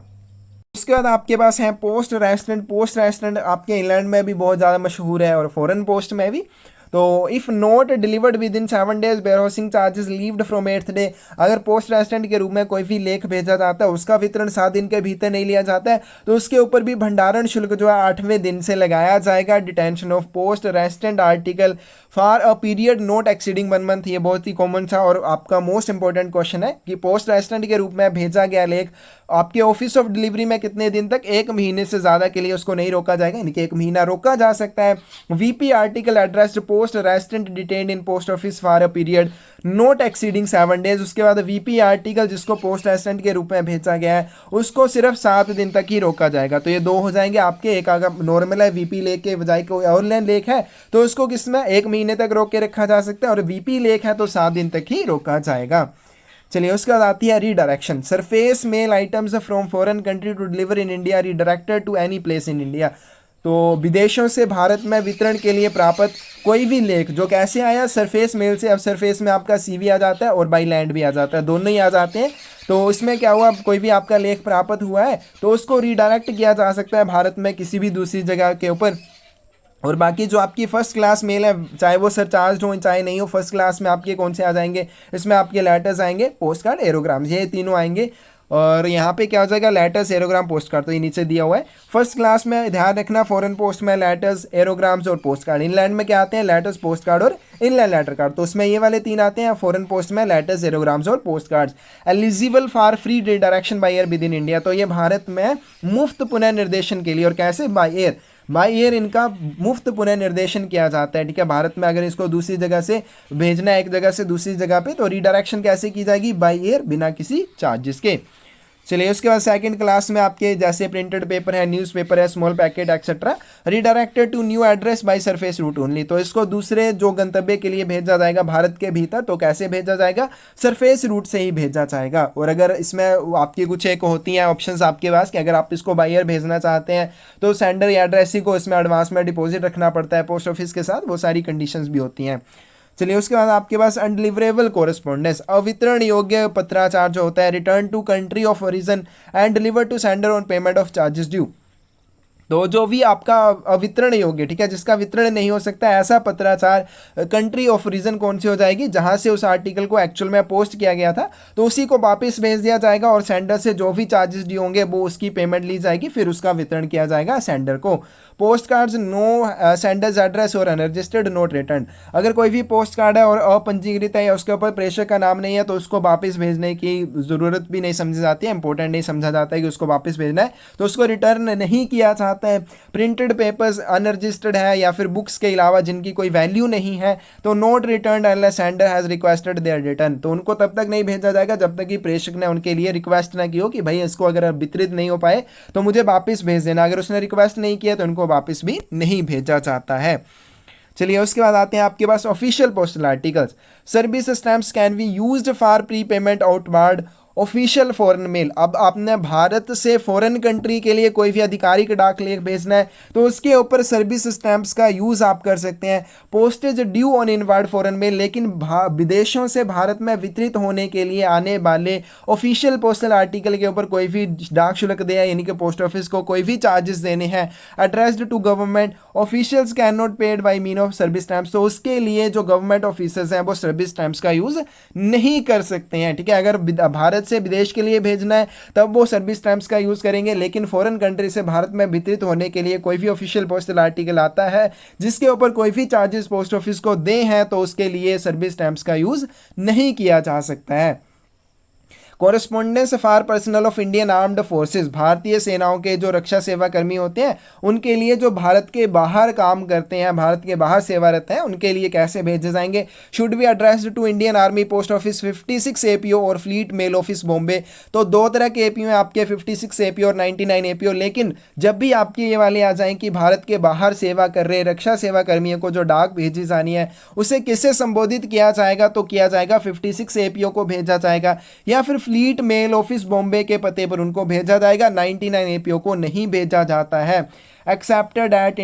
उसके बाद आपके पास है पोस्ट रेस्टोरेंट आपके इंग्लैंड में भी बहुत ज़्यादा मशहूर है और फॉरेन पोस्ट में भी। तो if not delivered within 7 days warehousing charges levied from 8th day. अगर पोस्ट रेस्टोरेंट के रूप में कोई भी लेख भेजा जाता है, उसका वितरण 7 दिन के भीतर नहीं लिया जाता है, तो उसके ऊपर भी भंडारण शुल्क जो है 8वें दिन से लगाया जाएगा। Detention of post restaurant article for a period not exceeding 1 month। ये बहुत ही कॉमन सा और आपका मोस्ट इंपॉर्टेंट क्वेश्चन है कि पोस्ट रेस्टोरेंट के रूप में भेजा गया लेख आपके ऑफिस ऑफ डिलीवरी में कितने दिन तक? 1 महीने से ज़्यादा के लिए उसको नहीं रोका जाएगा, यानी कि 1 महीना रोका जा सकता है। VP article addressed post restaurant detained in post office for a period not exceeding 7 days। उसके बाद वीपी आर्टिकल जिसको पोस्ट रेस्टोरेंट के रूप में भेजा गया है उसको सिर्फ 7 दिन तक ही रोका जाएगा। तो ये 2 हो जाएंगे आपके। एक अगर नॉर्मल है वीपी लेख के बजाय कोई ऑनलाइन लेख है तो उसको किसमें 1 महीने तक रोक के रखा जा सकता है, और वीपी लेख है तो 7 दिन तक ही रोका जाएगा। चलिए उसके बाद आती है redirection. Surface mail items from foreign country to deliver in India redirected to any place in India. तो विदेशों से भारत में वितरण के लिए प्राप्त कोई भी लेख जो कैसे आया? सरफेस मेल से। अब सरफेस में आपका सीवी आ जाता है और बाई लैंड भी आ जाता है, दोनों ही आ जाते हैं। तो इसमें क्या हुआ? कोई भी आपका लेख प्राप्त हुआ है तो उसको रीडायरेक्ट किया जा सकता है भारत में किसी भी दूसरी जगह के ऊपर। और बाकी जो आपकी फर्स्ट क्लास मेल है, चाहे वो सरचार्ज हो चाहे नहीं हो, फर्स्ट क्लास में आपके कौन से आ जाएंगे? इसमें आपके लेटर्स आएंगे, पोस्ट कार्ड, एरोग्राम, ये तीनों आएंगे। और यहाँ पे क्या हो जाएगा? Letters, aerogramme, post card. तो ये नीचे दिया हुआ है। फर्स्ट क्लास में ध्यान रखना, फॉरेन पोस्ट में लेटर्स, एरोग्राम्स और पोस्ट कार्ड। इनलैंड में क्या आते हैं? लेटर्स, पोस्ट कार्ड और इनलैंड लेटर कार्ड। तो उसमें ये वाले 3 आते हैं। फॉरेन पोस्ट में लेटर्स, एरोग्राम्स और post cards. Eligible for free redirection by air with in India. तो ये भारत में मुफ्त पुनः निर्देशन के लिए, और कैसे? बाय एयर इनका मुफ्त पुनः निर्देशन किया जाता है, ठीक है। भारत में अगर इसको दूसरी जगह से भेजना है, एक जगह से दूसरी जगह पे, तो रीडायरेक्शन कैसे की जाएगी? बाय एयर, बिना किसी चार्जेस के। चलिए उसके बाद सेकंड क्लास में आपके जैसे प्रिंटेड पेपर है, न्यूज़पेपर है, small packet etcetera, redirected to new address by surface route only. तो इसको दूसरे जो गंतव्य के लिए भेजा जाएगा भारत के भीतर, तो कैसे भेजा जाएगा? सरफेस रूट से ही भेजा जाएगा। और अगर इसमें आपकी कुछ एक होती हैं ऑप्शंस आपके पास कि अगर आप इसको बाय एयर भेजना चाहते हैं तो सेंडर या एड्रेसी को इसमें एडवांस में डिपॉजिट रखना पड़ता है पोस्ट ऑफिस के साथ, वो सारी कंडीशंस भी होती हैं। चलिए उसके बाद आपके पास अनडिलीवरेबल कोरेस्पॉन्डेंस, अवितरण योग्य पत्राचार जो होता है, return to country of origin and deliver to sender on payment of charges due. तो जो भी आपका अवितरण योग्य, ठीक है, जिसका वितरण नहीं हो सकता, ऐसा पत्राचार कंट्री ऑफ ओरिजिन कौन सी हो जाएगी? जहां से उस आर्टिकल को एक्चुअल में पोस्ट किया गया था, तो उसी को वापस भेज दिया जाएगा और सेंडर से जो भी चार्जेस ड्यू होंगे वो उसकी पेमेंट ली जाएगी, फिर उसका वितरण किया जाएगा सेंडर को। Post cards no sender's address और अनरजिस्टर्ड नोट रिटर्न। अगर कोई भी पोस्ट कार्ड है और अपंजीकृत है या उसके ऊपर प्रेषक का नाम नहीं है तो उसको वापस भेजने की ज़रूरत भी नहीं समझी जाती है, इंपॉर्टेंट नहीं समझा जाता है कि उसको वापस भेजना है, तो उसको रिटर्न नहीं किया जाता है। प्रिंटेड पेपर्स अनरजिस्टर्ड है या फिर बुक्स के अलावा जिनकी कोई वैल्यू नहीं है, तो not return unless sender has requested their return. तो उनको तब तक नहीं भेजा जाएगा जब तक कि प्रेषक ने उनके लिए रिक्वेस्ट ना की हो कि भाई इसको अगर वितरित नहीं हो पाए तो मुझे वापस भेज देना। अगर उसने रिक्वेस्ट नहीं किया तो उनको वापस भी नहीं भेजा जाता है। चलिए उसके बाद आते हैं आपके पास official postal articles. Service stamps can be used for prepayment outward official foreign mail, अब आपने भारत से फॉरेन कंट्री के लिए कोई भी आधिकारिक डाक लेख भेजना है तो उसके ऊपर सर्विस स्टैंप्स का यूज़ आप कर सकते हैं। Postage due on inward foreign mail, लेकिन विदेशों से भारत में वितरित होने के लिए आने वाले ऑफिशियल पोस्टल आर्टिकल के ऊपर कोई भी डाक शुल्क दें, यानी कि पोस्ट ऑफिस को कोई भी चार्जेस देने हैं, addressed to government officials can not paid by mean of service stamps, तो उसके लिए जो गवर्नमेंट ऑफिसर्स हैं वो सर्विस स्टैंप्स का यूज़ नहीं कर सकते हैं। ठीक है, अगर भारत से विदेश के लिए भेजना है तब वो सर्विस स्टैंप्स का यूज़ करेंगे, लेकिन फॉरेन कंट्री से भारत में वितरित होने के लिए कोई भी ऑफिशियल पोस्टल आर्टिकल आता है जिसके ऊपर कोई भी चार्जेस पोस्ट ऑफिस को दे हैं तो उसके लिए सर्विस स्टैंप्स का यूज़ नहीं किया जा सकता है। Correspondence for personal of Indian armed forces, भारतीय सेनाओं के जो रक्षा सेवा कर्मी होते हैं उनके लिए जो भारत के बाहर काम करते हैं, भारत के बाहर सेवारत हैं, उनके लिए कैसे भेजे जाएंगे, should be addressed to Indian army post office 56 APO और फ्लीट मेल ऑफिस बॉम्बे। तो दो तरह के एपीओ हैं आपके, 56 एपीओ और 99 एपीओ, लेकिन जब भी आपके ये वाले आ जाएं कि भारत के बाहर सेवा कर रहे रक्षा सेवा कर्मियों को जो डाक भेजी जानी है उसे किससे संबोधित किया जाएगा, तो किया जाएगा 56 एपीओ को भेजा जाएगा, या फिर फ्लीट मेल ऑफिस बॉम्बे के पते पर उनको भेजा जाएगा। 99 एपीओ को नहीं भेजा जाता है। एक्सेप्टेड एट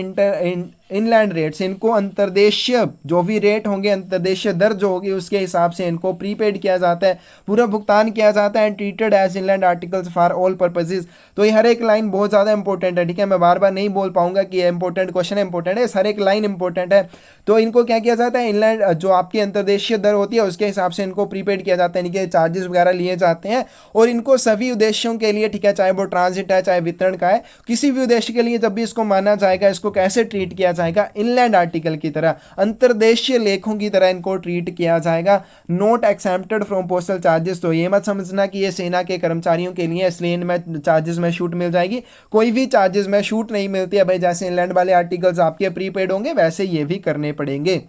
इनलैंड रेट्स, इनको अंतर्देशीय जो भी रेट होंगे, अंतर्देशीय दर जो होगी उसके हिसाब से इनको प्रीपेड किया जाता है, पूरा भुगतान किया जाता है। And treated as inland articles for all purposes, तो ये हर एक लाइन बहुत ज़्यादा इंपॉर्टेंट है। ठीक है, मैं बार बार नहीं बोल पाऊंगा कि ये इंपॉर्टेंट क्वेश्चन है, इंपॉर्टेंट है, हर एक लाइन इंपॉर्टेंट है। तो इनको क्या किया जाता है, इनलैंड जो आपकी अंतर्देशीय दर होती है उसके हिसाब से इनको प्रीपेड किया जाता है, इनके चार्जेस वगैरह लिए जाते हैं। और इनको सभी उद्देश्यों के लिए, ठीक है, चाहे वो ट्रांजिट है चाहे वितरण का है, किसी भी उद्देश्य के लिए जब भी इसको माना जाएगा इसको कैसे ट्रीट किया जाएगा, इनलैंड आर्टिकल की तरह, अंतर्देशीय लेखों की तरह इनको ट्रीट किया जाएगा। Note accepted from postal charges, तो ये मत समझना कि ये सेना के कर्मचारियों के लिए इसलिए इनमें चार्जेस में छूट मिल जाएगी, कोई भी चार्जेस में छूट नहीं मिलती है भाई। जैसे इनलैंड वाले आर्टिकल्स आपके प्रीपेड होंगे वैसे ये भी करने पड़ेंगे।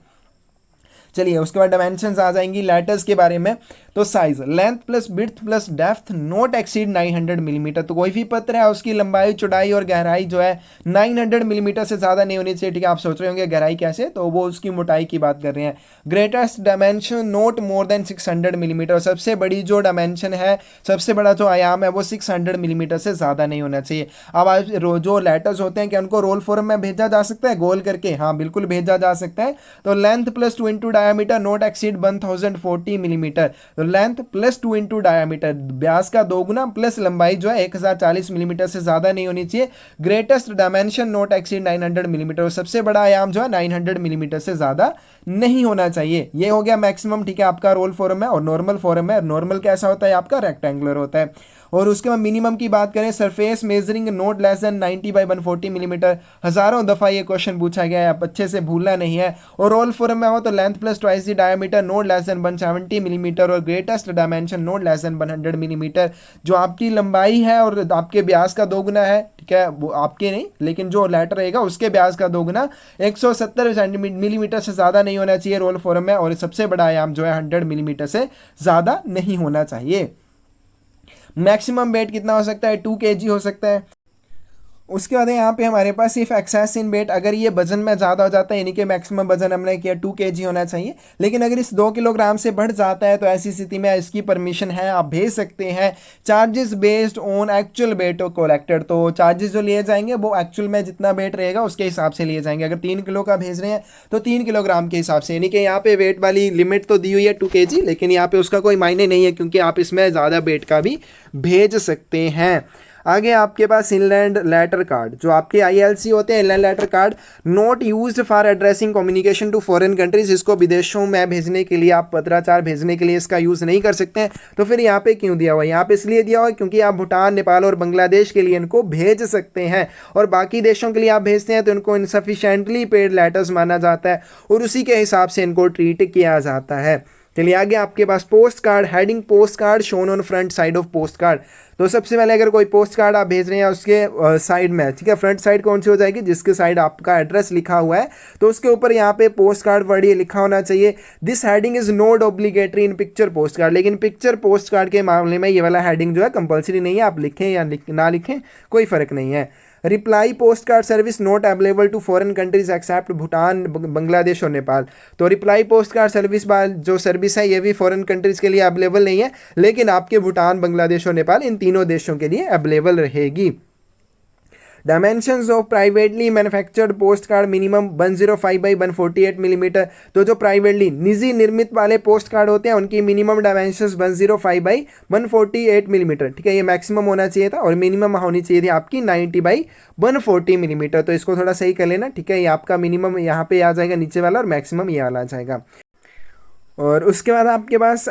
चलिए उसके बाद डायमेंशंस आ जाएंगी लेटर्स के बारे में। तो size, length plus width plus depth not exceed 900 millimetre, तो कोई भी पत्र है उसकी लंबाई चौड़ाई और गहराई जो है 900 मिलीमीटर से ज़्यादा नहीं होनी चाहिए। ठीक है, आप सोच रहे होंगे गहराई कैसे, तो वो उसकी मोटाई की बात कर रहे हैं। Greatest dimension not more than 600 millimetre, सबसे बड़ी जो डायमेंशन है, सबसे बड़ा जो आयाम है वो 600 मिलीमीटर से ज़्यादा नहीं होना चाहिए। अब जो लेटर्स होते हैं क्या उनको रोल फॉर्म में भेजा जा सकता है गोल करके, हाँ बिल्कुल भेजा जा सकता है। तो length plus 2 into diameter not exceed 1040 millimetre, तो लेंथ प्लस 2 इंटू डायमीटर, व्यास का दोगुना प्लस लंबाई जो है 1040 मिलीमीटर से ज्यादा नहीं होनी चाहिए। Greatest dimension not exceed 900 millimetre, सबसे बड़ा आयाम जो है 900 मिलीमीटर से ज्यादा नहीं होना चाहिए। ये हो गया मैक्सिमम। ठीक है, आपका रोल फॉर्म है और नॉर्मल फॉर्म है। नॉर्मल कैसा होता है आपका, रेक्टेंगुलर होता है। और उसके बाद मिनिमम की बात करें, surface measuring note less then 90 by 140 millimetre, हजारों दफ़ा ये क्वेश्चन पूछा गया है, आप अच्छे से भूलना नहीं है। और रोल फॉर्म में हो तो length plus twice the diameter not less than 170 millimetre और greatest dimension not less than 100 millimetre, जो आपकी लंबाई है और आपके व्यास का दोगुना है। ठीक है, वो आपके नहीं लेकिन जो लेटर रहेगा उसके व्यास का दोगुना 170 मिलीमीटर से ज़्यादा नहीं होना चाहिए रोल फॉर्म में। और सबसे बड़ा आयाम जो है 100 मिलीमीटर से ज़्यादा नहीं होना चाहिए। मैक्सिमम वेट कितना हो सकता है, 2 kg हो सकता है। उसके बाद यहाँ पे हमारे पास सिर्फ एक्सेस इन वेट, अगर ये वजन में ज़्यादा हो जाता है, यानी कि मैक्सिमम वजन हमने किया 2 kg होना चाहिए, लेकिन अगर इस 2 किलोग्राम से बढ़ जाता है तो ऐसी स्थिति में इसकी परमिशन है, आप भेज सकते हैं। Charges based on actual weight of collected, तो चार्जेस जो लिए जाएंगे वो एक्चुअल में जितना वेट रहेगा उसके हिसाब से लिए जाएंगे। अगर 3 किलो का भेज रहे हैं तो 3 किलोग्राम के हिसाब से, यानी कि यहाँ पे वेट वाली लिमिट तो दी हुई है 2 kg, लेकिन यहाँ पे उसका कोई मायने नहीं है क्योंकि आप इसमें ज़्यादा वेट का भी भेज सकते हैं। आगे आपके पास इनलैंड लेटर कार्ड, जो आपके ILC होते हैं, inland letter card not used for addressing communication to foreign countries, इसको विदेशों में भेजने के लिए, आप पत्राचार भेजने के लिए इसका यूज़ नहीं कर सकते हैं। तो फिर यहाँ पे क्यों दिया हुआ है, यहाँ पे इसलिए दिया हुआ है क्योंकि आप भूटान, नेपाल और बांग्लादेश के लिए इनको भेज सकते हैं, और बाकी देशों के लिए आप भेजते हैं तो इनको इनसफिशेंटली पेड लेटर्स माना जाता है और उसी के हिसाब से इनको ट्रीट किया जाता है। चलिए आगे आपके पास post card, heading post card shown on front side of post card. तो सबसे पहले अगर कोई पोस्ट कार्ड आप भेज रहे हैं उसके साइड में, ठीक है, फ्रंट साइड कौन सी हो जाएगी, जिसके साइड आपका एड्रेस लिखा हुआ है, तो उसके ऊपर यहाँ पे पोस्ट कार्ड वर्ड ये लिखा होना चाहिए। This heading is not obligatory in picture post card, लेकिन पिक्चर पोस्ट कार्ड के मामले में ये वाला हेडिंग जो है कंपलसरी नहीं है, आप लिखें या ना लिखें कोई फर्क नहीं है। Reply post card service not available to foreign countries except Bhutan, Bangladesh और नेपाल। तो रिप्लाई पोस्ट कार्ड सर्विस जो सर्विस है ये भी फॉरेन कंट्रीज के लिए अवेलेबल नहीं है, लेकिन आपके भूटान, बांग्लादेश और नेपाल इन तीनों देशों के लिए अवेलेबल रहेगी। Dimensions of privately manufactured post card minimum 105 by 148 millimetre. तो जो प्राइवेटली निजी निर्मित वाले पोस्ट कार्ड होते हैं उनकी मिनिमम डायमेंशंस 105 बाई 148 मिलीमीटर, ठीक है, ये मैक्सिमम होना चाहिए था, और मिनिमम होनी चाहिए थी आपकी 90 बाई 140 मिलीमीटर। तो इसको थोड़ा सही कर लेना, ठीक है, ये आपका मिनिमम यहाँ पे आ जाएगा नीचे वाला और मैक्सिमम ये वाला आ जाएगा। और उसके बाद आपके पास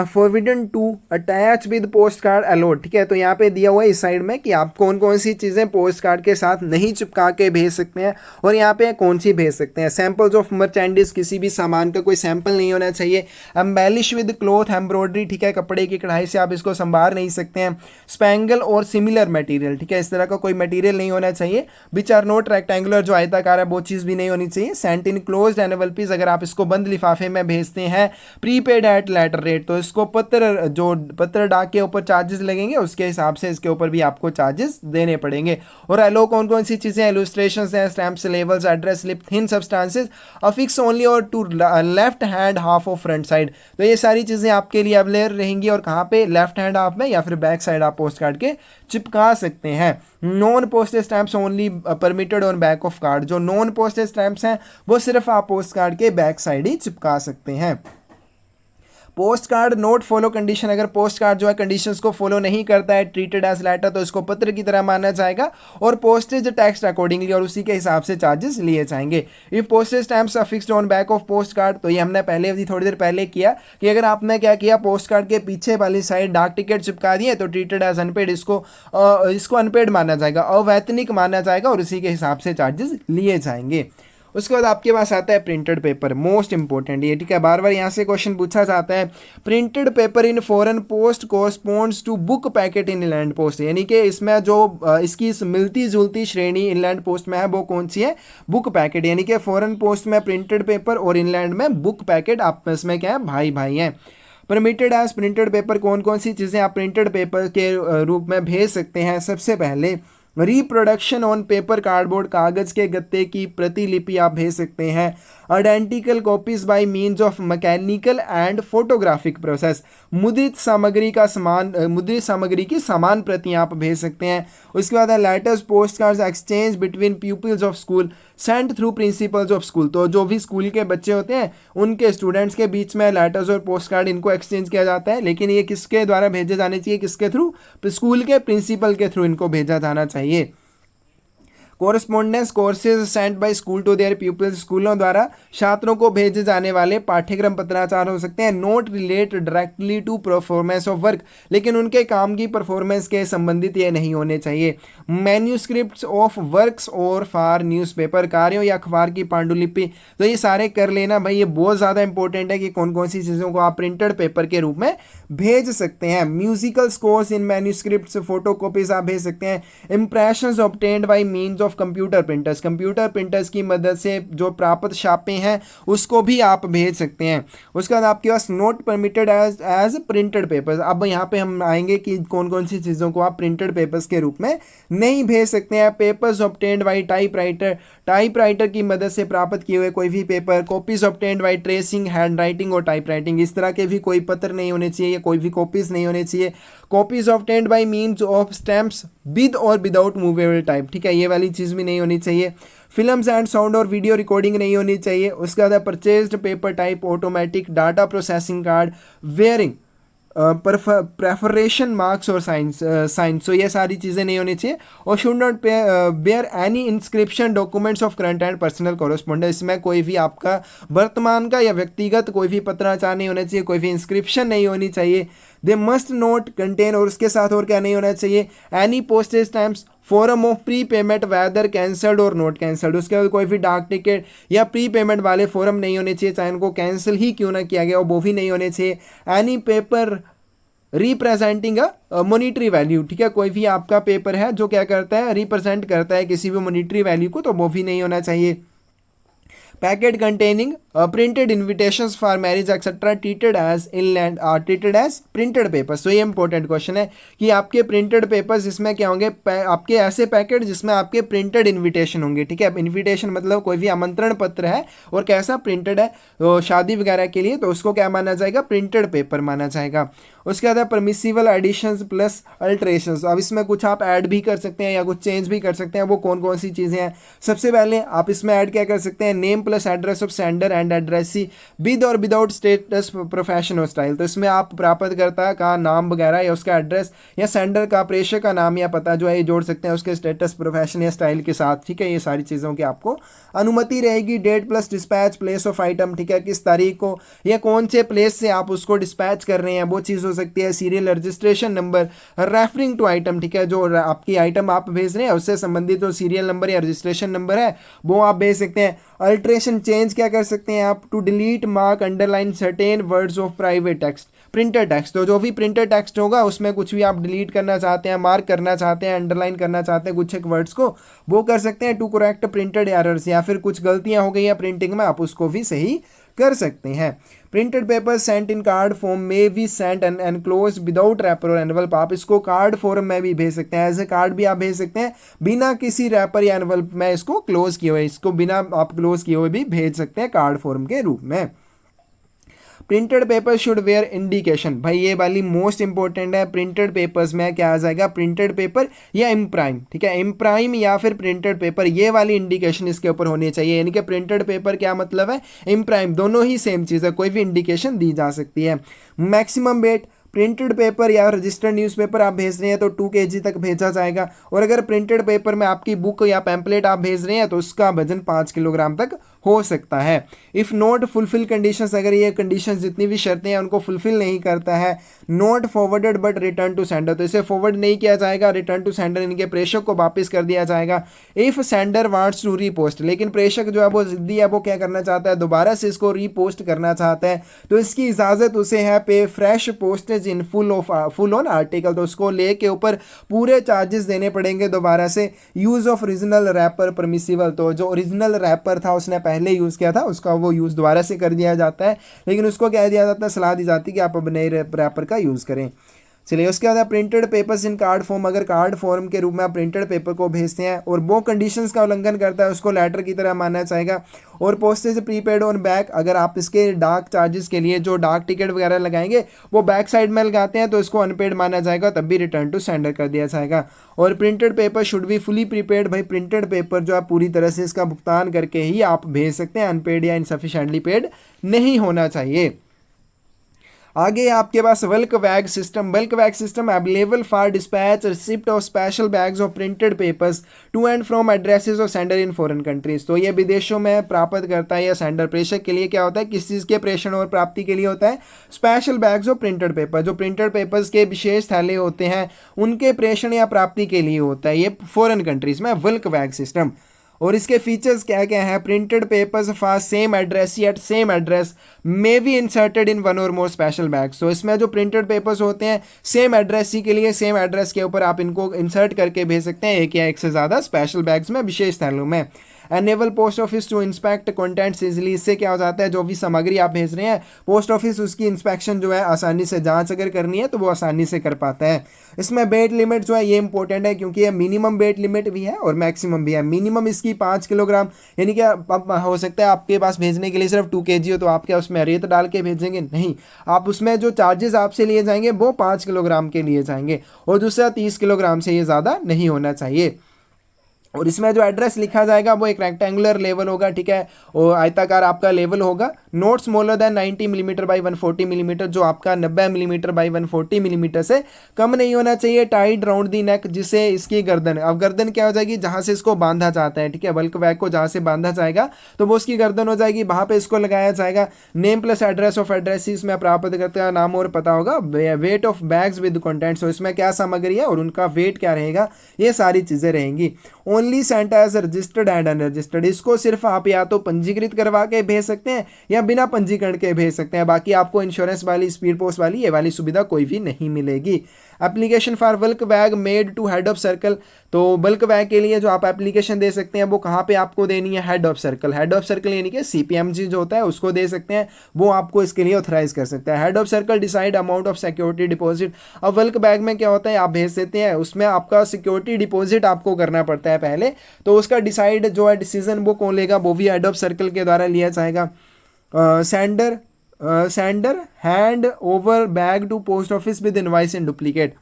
forbidden to attach with post card allowed, ठीक है। तो यहाँ पे दिया हुआ है इस साइड में कि आप कौन कौन सी चीज़ें पोस्ट कार्ड के साथ नहीं चिपका के भेज सकते हैं, और यहाँ पे कौन सी भेज सकते हैं। सैम्पल्स ऑफ मर्चेंडाइज, किसी भी सामान का कोई सैंपल नहीं होना चाहिए। एम्बेलिश विद क्लॉथ एम्ब्रॉयडरी, ठीक है, कपड़े की कढ़ाई से आप इसको संभार नहीं सकते हैं। स्पैंगल और सिमिलर मटेरियल, ठीक है, इस तरह का कोई मटेरियल नहीं होना चाहिए। विच आर नॉट रेक्टेंगुलर, जो आयताकार है वो चीज़ भी नहीं होनी चाहिए। सेंट इन क्लोज्ड एनवलपीज, अगर आप इसको बंद लिफाफे में भेजते हैं। प्रीपेड एट लेटर रेट, तो इसको पत्र डाक के ऊपर चार्जेस लगेंगे, उसके हिसाब से इसके ऊपर भी आपको चार्जेस देने पड़ेंगे। और एलो कौन कौन सी चीज़ें, इलस्ट्रेशंस हैं, stamps, labels, address slip, thin substances, affix only और to left hand half of front side. तो ये सारी चीज़ें आपके लिए अवेलेबल रहेंगी, और कहाँ पे, लेफ्ट हैंड हाफ में या फिर बैक साइड आप पोस्ट कार्ड के चिपका सकते हैं। Non postage stamps only permitted on back of card, जो नॉन पोस्टेज स्टैम्प्स हैं वो सिर्फ आप पोस्ट कार्ड के बैक साइड ही चिपका सकते हैं। Post card note follow condition, अगर पोस्ट कार्ड जो है कंडीशंस को फॉलो नहीं करता है, ट्रीटेड एज लेटर, तो इसको पत्र की तरह माना जाएगा, और पोस्टेज टैक्स अकॉर्डिंगली, और उसी के हिसाब से चार्जेस लिए जाएंगे। If postage stamps are fixed on back of post card, तो ये हमने पहले भी थोड़ी देर पहले किया कि अगर आपने क्या किया, पोस्ट कार्ड के पीछे वाली साइड डाक टिकट चिपका दिए तो ट्रीटेड एज अनपेड, इसको अनपेड माना जाएगा, अवैतनिक माना जाएगा, और उसी के हिसाब से चार्जेस लिए जाएंगे। उसके बाद आपके पास आता है प्रिंटेड पेपर, मोस्ट इंपॉर्टेंट ये, ठीक है, बार बार यहाँ से क्वेश्चन पूछा जाता है। Printed paper in foreign post corresponds to book packet in inland post, यानी कि इसमें जो इसकी मिलती जुलती श्रेणी इनलैंड पोस्ट में है वो कौन सी है, बुक पैकेट, यानी कि फॉरेन पोस्ट में प्रिंटेड पेपर और इनलैंड में बुक पैकेट आपस में क्या है, भाई भाई हैं। परमिटेड एज प्रिंटेड पेपर, कौन कौन सी चीज़ें आप प्रिंटेड पेपर के रूप में भेज सकते हैं। सबसे पहले रिप्रोडक्शन ऑन पेपर कार्डबोर्ड, कागज के गत्ते की प्रतिलिपि आप भेज सकते हैं। Identical copies bye means of mechanical and photographic process, मुद्रित सामग्री की समान प्रतियां आप भेज सकते हैं। उसके बाद letters, post cards exchange between peoples of school sent through principals of school, तो जो भी स्कूल के बच्चे होते हैं उनके स्टूडेंट्स के बीच में लेटर्स और पोस्ट कार्ड इनको एक्सचेंज किया जाता है, लेकिन ये किसके द्वारा भेजे जाने चाहिए, किसके थ्रू, स्कूल के प्रिंसिपल के थ्रू इनको भेजा जाना चाहिए। Correspondence courses sent by school to their peoples, स्कूलों द्वारा छात्रों को भेजे जाने वाले पाठ्यक्रम पत्राचार हो सकते हैं। Not relate directly to performance of work, लेकिन उनके काम की परफॉर्मेंस के संबंधित ये नहीं होने चाहिए। मैन्यूस्क्रिप्ट्स ऑफ वर्क्स और फॉर न्यूज़पेपर, कार्यों या अखबार की पांडुलिपि, तो ये सारे कर लेना भाई, ये बहुत ज़्यादा इंपॉर्टेंट है कि कौन कौन सी चीज़ों को आप प्रिंटेड पेपर के रूप में भेज सकते हैं। म्यूजिकल स्कोर्स इन मैन्यूस्क्रिप्ट्स, फोटो कॉपीज आप भेज सकते हैं। Impressions obtained by means of computer printers, computer printers की मदद से जो प्राप्त छापे हैं उसको भी आप भेज सकते हैं। उसके बाद आपके पास not permitted as printed papers, अब यहाँ पे हम आएंगे कि कौन कौन सी चीज़ों को आप प्रिंटेड पेपर्स के रूप में नहीं भेज सकते हैं। Papers obtained by typewriter, typewriter की मदद से प्राप्त किए हुए कोई भी paper. Copies obtained bye tracing, hand writing और टाइपराइटिंग, इस तरह के भी कोई पत्र नहीं होने चाहिए, कोई भी कॉपीज नहीं होने चाहिए। Copies obtained by means of stamps with और विदाउट मूवेबल टाइप, ठीक है, ये वाली चीज़ भी नहीं होनी चाहिए। फिल्म्स एंड साउंड और वीडियो रिकॉर्डिंग नहीं होनी चाहिए। उसके बाद purchased paper type automatic data processing card bearing perforation marks और साइंस, तो ये सारी चीज़ें नहीं होनी चाहिए। और should not bear any inscription documents of current and personal correspondence, इसमें कोई भी आपका वर्तमान का या व्यक्तिगत कोई भी पत्राचार नहीं होना चाहिए, कोई भी इंस्क्रिप्शन नहीं होनी चाहिए। दे मस्ट नॉट कंटेन, और उसके साथ और क्या नहीं होना चाहिए, any postage stamps form of pre payment whether cancelled or not cancelled, उसके बाद कोई भी डाक टिकट या प्री पेमेंट वाले फॉर्म नहीं होने चाहिए, चाहे उनको कैंसिल ही क्यों ना किया गया वो भी नहीं होने चाहिए। Any paper representing a monetary value, ठीक है, कोई भी आपका पेपर है जो क्या करता है, रिप्रेजेंट करता है किसी भी मॉनिटरी वैल्यू को, तो वो भी नहीं होना चाहिए। Packet containing printed invitations for marriage etcetera treated as inland treated as printed papers. तो ये इंपॉर्टेंट क्वेश्चन है कि आपके प्रिंटेड पेपर्स इसमें क्या होंगे, आपके ऐसे पैकेट जिसमें आपके प्रिंटेड इन्विटेशन होंगे, ठीक है। इन्विटेशन मतलब कोई भी आमंत्रण पत्र है और कैसा प्रिंटेड है, तो शादी वगैरह के लिए, तो उसको क्या माना जाएगा, प्रिंटेड पेपर माना जाएगा। उसके बाद है परमिसिबल एडिशंस प्लस अल्ट्रेशंस। अब इसमें कुछ आप ऐड भी कर सकते हैं या कुछ चेंज भी कर सकते हैं। वो कौन कौन सी चीज़ें हैं, सबसे पहले आप इसमें ऐड क्या कर सकते हैं, name plus address of sender and addressee with और विदाउट स्टेटस प्रोफेशन और स्टाइल। तो इसमें आप प्राप्तकर्ता का नाम वगैरह या उसका एड्रेस या सेंडर का, प्रेषक का नाम या पता जो है ये जोड़ सकते हैं उसके स्टेटस प्रोफेशन या स्टाइल के साथ, ठीक है। ये सारी चीज़ों की आपको अनुमति रहेगी। Date plus dispatch place of item, ठीक है, किस तारीख को या कौन से प्लेस से आप उसको डिस्पैच कर रहे हैं वो चीज़ हो सकती है। Serial registration number referring to item, ठीक है, जो आपकी आइटम आप भेज रहे हैं उससे संबंधित जो सीरियल नंबर या रजिस्ट्रेशन नंबर है वो आप भेज सकते हैं। अल्ट्रेशन चेंज क्या कर सकते हैं आप, to delete mark underline certain words of private text, printer text. तो जो भी प्रिंटर टेक्स्ट होगा उसमें कुछ भी आप डिलीट करना चाहते हैं, मार्क करना चाहते हैं, अंडरलाइन करना चाहते हैं कुछ एक वर्ड्स को, वो कर सकते हैं। टू करेक्ट प्रिंटेड एरर्स, या फिर कुछ गलतियां हो गई हैं प्रिंटिंग में, आप उसको भी सही कर सकते हैं। Printed paper sent in card form में भी sent and enclose without wrapper or envelope. आप इसको कार्ड फॉर्म में भी भेज सकते हैं, एज ए कार्ड भी आप भेज सकते हैं बिना किसी रैपर या एनवल्प में इसको क्लोज किए हुए, इसको बिना आप क्लोज किए हुए भी भेज सकते हैं कार्ड फॉर्म के रूप में। Printed paper should wear indication, भाई ये वाली मोस्ट इंपॉर्टेंट है। प्रिंटेड पेपर्स में क्या आ जाएगा, प्रिंटेड पेपर या इम्प्राइम, ठीक है, इम्प्राइम या फिर प्रिंटेड पेपर, ये वाली इंडिकेशन इसके ऊपर होनी चाहिए। यानी कि प्रिंटेड पेपर क्या मतलब है, इम्प्राइम, दोनों ही सेम चीज़ है, कोई भी इंडिकेशन दी जा सकती है। मैक्सिमम वेट, प्रिंटेड पेपर या रजिस्टर्ड न्यूज़पेपर आप भेज रहे हैं तो 2 kg तक भेजा जाएगा, और अगर प्रिंटेड पेपर में आपकी बुक या पैम्पलेट आप भेज रहे हैं तो उसका वजन 5 किलोग्राम तक हो सकता है। इफ़ नॉट फुलफिल कंडीशंस, अगर ये कंडीशंस जितनी भी शर्तें हैं उनको फुलफिल नहीं करता है, not forwarded but return to sender, तो इसे फॉरवर्ड नहीं किया जाएगा, रिटर्न टू सेंडर इनके प्रेषक को वापस कर दिया जाएगा। If sender wants to repost, लेकिन प्रेषक जो है वो जिद्दी है, वो क्या करना चाहता है, दोबारा से इसको रीपोस्ट करना चाहता है, तो इसकी इजाज़त उसे है पे fresh postage in full on article, तो उसको ले के ऊपर पूरे चार्जेस देने पड़ेंगे दोबारा से। Use of original wrapper permissible, तो जो ओरिजिनल रैपर था उसने पहले यूज़ किया था उसका वो यूज़ दोबारा से कर दिया जाता है, लेकिन उसको क्या दिया जाता है, सलाह दी जाती है कि आप अब नए रैपर का यूज़ करें। चलिए उसके बाद प्रिंटेड पेपर्स इन कार्ड फॉर्म, अगर कार्ड फॉर्म के रूप में आप प्रिंटेड पेपर को भेजते हैं और वो कंडीशंस का उल्लंघन करता है उसको लेटर की तरह माना जाएगा। और पोस्टेज प्रीपेड ऑन बैक, अगर आप इसके डाक चार्जेस के लिए जो डाक टिकट वगैरह लगाएंगे वो बैक साइड में लगाते हैं तो इसको अनपेड माना जाएगा, तब भी रिटर्न टू सेंडर कर दिया जाएगा। और printed paper should be fully prepaid, भाई प्रिंटेड पेपर जो आप पूरी तरह से इसका भुगतान करके ही आप भेज सकते हैं, अनपेड या इनसफिशिएंटली पेड नहीं होना चाहिए। आगे आपके पास bulk bag system, bulk bag system available for dispatch receipt of special bags of printed papers to and from addresses of sender in foreign countries. तो ये विदेशों में प्राप्त करता है या सेंडर प्रेषक के लिए क्या होता है, किस चीज़ के प्रेषण और प्राप्ति के लिए होता है, special bags of printed paper, जो प्रिंटेड पेपर्स के विशेष थैले होते हैं उनके प्रेषण या प्राप्ति के लिए होता है ये फॉरेन कंट्रीज में बल्क बैग सिस्टम। और इसके फीचर्स क्या क्या हैं, printed papers for same address at same address may be inserted in one or more special bags. तो इसमें जो प्रिंटेड पेपर्स होते हैं सेम एड्रेस ही के लिए, सेम एड्रेस के ऊपर आप इनको इंसर्ट करके भेज सकते हैं एक या एक से ज़्यादा स्पेशल बैग्स में, विशेष थैलों में। Enable post office to inspect contents easily, इससे क्या हो जाता है जो भी सामग्री आप भेज रहे हैं पोस्ट ऑफिस उसकी इंस्पेक्शन जो है आसानी से, जांच अगर करनी है तो वो आसानी से कर पाता है। इसमें वेट लिमिट जो है ये इंपॉर्टेंट है क्योंकि ये मिनिमम वेट लिमिट भी है और मैक्सिमम भी है। मिनिमम इसकी 5 किलोग्राम, यानी कि अब हो सकता है आपके पास भेजने के लिए सिर्फ 2 kg हो तो आप क्या उसमें रेत डाल के भेजेंगे, नहीं, आप उसमें जो चार्जेस आपसे लिए जाएंगे वो 5 किलोग्राम के लिए जाएंगे, और दूसरा 30 किलोग्राम से ये ज़्यादा नहीं होना चाहिए। और इसमें जो एड्रेस लिखा जाएगा वो एक रेक्टेंगुलर लेवल होगा, ठीक है, और आयताकार आपका लेवल होगा, not smaller than 90 millimetre by 140 millimetre, जो आपका 90 मिलीमीटर बाई 140 मिलीमीटर से कम नहीं होना चाहिए। टाइड राउंड दी नेक, जिसे इसकी गर्दन, अब गर्दन क्या हो जाएगी, जहाँ से इसको बांधा जाता है, ठीक है, बल्क बैग को जहाँ से बांधा जाएगा तो वो उसकी गर्दन हो जाएगी, वहाँ पे इसको लगाया जाएगा। Name plus address of address, इसमें प्राप्त करते हैं नाम और पता होगा। Weight of bags with contents, तो इसमें क्या सामग्री है और उनका वेट क्या रहेगा, ये सारी चीज़ें रहेंगी। Only sent as registered and unregistered, इसको सिर्फ आप या तो पंजीकृत करवा के भेज सकते हैं या बिना पंजीकरण के भेज सकते हैं, बाकी आपको इंश्योरेंस वाली, स्पीड पोस्ट वाली ये वाली सुविधा कोई भी नहीं मिलेगी। Application for bulk bag made to head of circle, तो बल्क बैग के लिए जो आप एप्लीकेशन दे सकते हैं वो कहाँ पे आपको देनी है, head of circle. Head of circle यानी कि सीपीएमजी जो होता है उसको दे सकते हैं, वो आपको इसके लिए ऑथराइज कर सकता है। Head of circle decide amount of security deposit. अब बल्क बैग में क्या होता है, आप भेज देते हैं, उसमें आपका सिक्योरिटी डिपॉजिट आपको करना पड़ता है पहले, तो उसका डिसाइड जो है डिसीजन वो कौन लेगा, वो भी हेड ऑफ सर्कल के द्वारा लिया जाएगा। Sender hand over bag to post office with invoice in duplicate.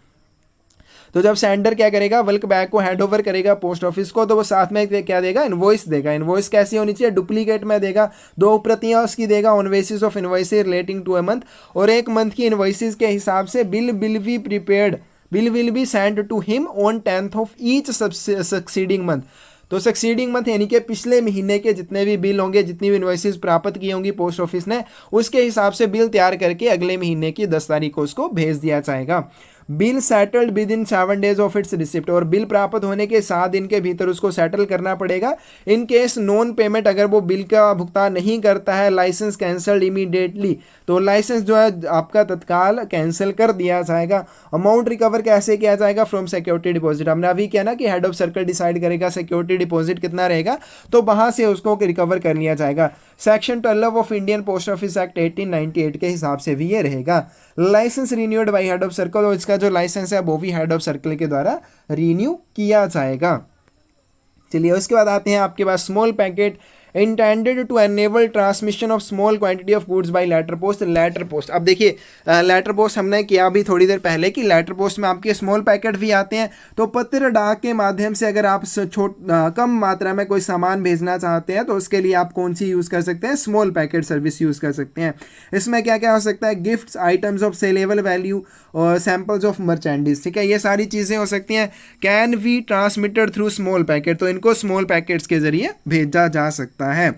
तो जब सेंडर क्या करेगा, बल्क बैग को हैंड ओवर करेगा पोस्ट ऑफिस को, तो वो साथ में क्या देगा, इनवॉइस देगा। इनवॉइस कैसी होनी चाहिए, डुप्लीकेट में देगा, 2 प्रतियां उसकी देगा on basis of invoice relating to a month, और 1 मंथ की इनवॉइसेस के हिसाब से bill will be send to him on 10th of each succeeding month. तो सक्सीडिंग मंथ यानी कि पिछले महीने के जितने भी बिल होंगे, जितनी भी इनवॉइसेस प्राप्त की होंगी पोस्ट ऑफिस ने, उसके हिसाब से बिल तैयार करके अगले महीने की 10 तारीख को उसको भेज दिया जाएगा। Bill settled with in 7 days of its receipt, और बिल प्राप्त होने के 7 दिन के भीतर उसको सेटल करना पड़ेगा। इन केस नॉन पेमेंट, अगर वो बिल का भुगतान नहीं करता है, लाइसेंस कैंसल्ड इमीडिएटली, तो लाइसेंस जो है आपका तत्काल कैंसिल कर दिया जाएगा। अमाउंट रिकवर कैसे किया जाएगा, फ्रॉम सिक्योरिटी डिपॉजिट। हमने अभी किया ना कि हेड ऑफ सर्कल डिसाइड करेगा सिक्योरिटी डिपॉजिट कितना रहेगा, तो वहां से उसको रिकवर कर लिया जाएगा। Section 12 of Indian post office act 1898 के हिसाब से भी ये रहेगा। Licence renewed by head of circle, और इसका जो लाइसेंस है वो भी हेड ऑफ सर्कल के द्वारा रिन्यू किया जाएगा। चलिए उसके बाद आते हैं आपके पास small packet intended to enable transmission of small quantity of goods by letter post. Letter post, अब देखिए लेटर पोस्ट हमने किया अभी थोड़ी देर पहले कि लेटर पोस्ट में आपके स्मॉल पैकेट भी आते हैं। तो पत्र डाक के माध्यम से अगर आप कम मात्रा में कोई सामान भेजना चाहते हैं तो उसके लिए आप कौन सी यूज़ कर सकते हैं, स्मॉल पैकेट सर्विस यूज़ कर सकते हैं। इसमें क्या क्या हो सकता है, gifts, items of saleable value और सैम्पल्स ऑफ मर्चेंडीज, ठीक है, ये सारी चीज़ें हो सकती हैं। Can be transmitted through small packet, तो इनको स्मॉल पैकेट्स के जरिए भेजा जा सकता है।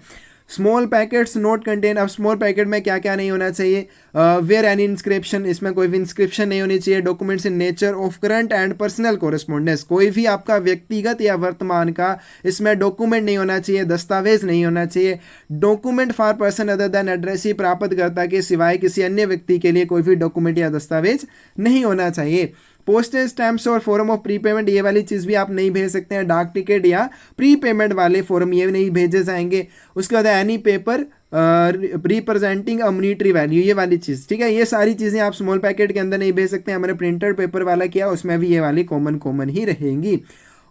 स्मॉल पैकेट्स नोट कंटेन, अब स्मॉल पैकेट में क्या क्या नहीं होना चाहिए, वेयर एनी इंस्क्रिप्शन, इसमें कोई भी इंस्क्रिप्शन नहीं होनी चाहिए। Documents in nature of current and personal correspondence, कोई भी आपका व्यक्तिगत या वर्तमान का इसमें डॉक्यूमेंट नहीं होना चाहिए, दस्तावेज नहीं होना चाहिए। Document for person other than addressee, प्राप्तकर्ता के सिवाय किसी अन्य व्यक्ति के लिए कोई भी डॉक्यूमेंट या दस्तावेज नहीं होना चाहिए। पोस्टेज स्टैम्प्स और फॉर्म ऑफ प्री पेमेंट, ये वाली चीज़ भी आप नहीं भेज सकते हैं। डाक टिकट या प्री पेमेंट वाले फॉर्म ये नहीं भेजे जाएंगे। उसके बाद any paper representing a monetary value, ये वाली चीज़, ठीक है, ये सारी चीज़ें आप स्मॉल पैकेट के अंदर नहीं भेज सकते हैं। हमने प्रिंटेड पेपर वाला किया, उसमें भी ये वाली कॉमन ही रहेंगी।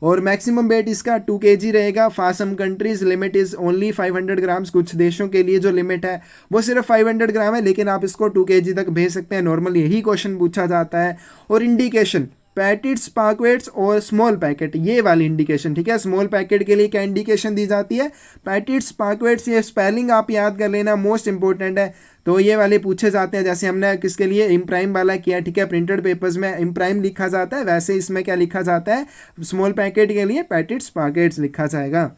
और मैक्सिमम वेट इसका 2 kg रहेगा। For some countries limit is only 500 grams, कुछ देशों के लिए जो लिमिट है वो सिर्फ 500 ग्राम है, लेकिन आप इसको 2 kg तक भेज सकते हैं। नॉर्मल यही क्वेश्चन पूछा जाता है। और इंडिकेशन, पैकेट्स, पाकेट्स और स्मॉल पैकेट, ये वाली इंडिकेशन, ठीक है। स्मॉल पैकेट के लिए क्या इंडिकेशन दी जाती है, पैकेट्स, पाकेट्स, ये स्पेलिंग आप याद कर लेना, मोस्ट इंपॉर्टेंट है। तो ये वाले पूछे जाते हैं, जैसे हमने किसके लिए इम्प्राइम वाला किया, ठीक है, प्रिंटेड पेपर्स में इम्प्राइम लिखा जाता है, वैसे इसमें क्या लिखा जाता है, स्मॉल पैकेट के लिए पैकेट्स, पाकेट्स लिखा जाएगा।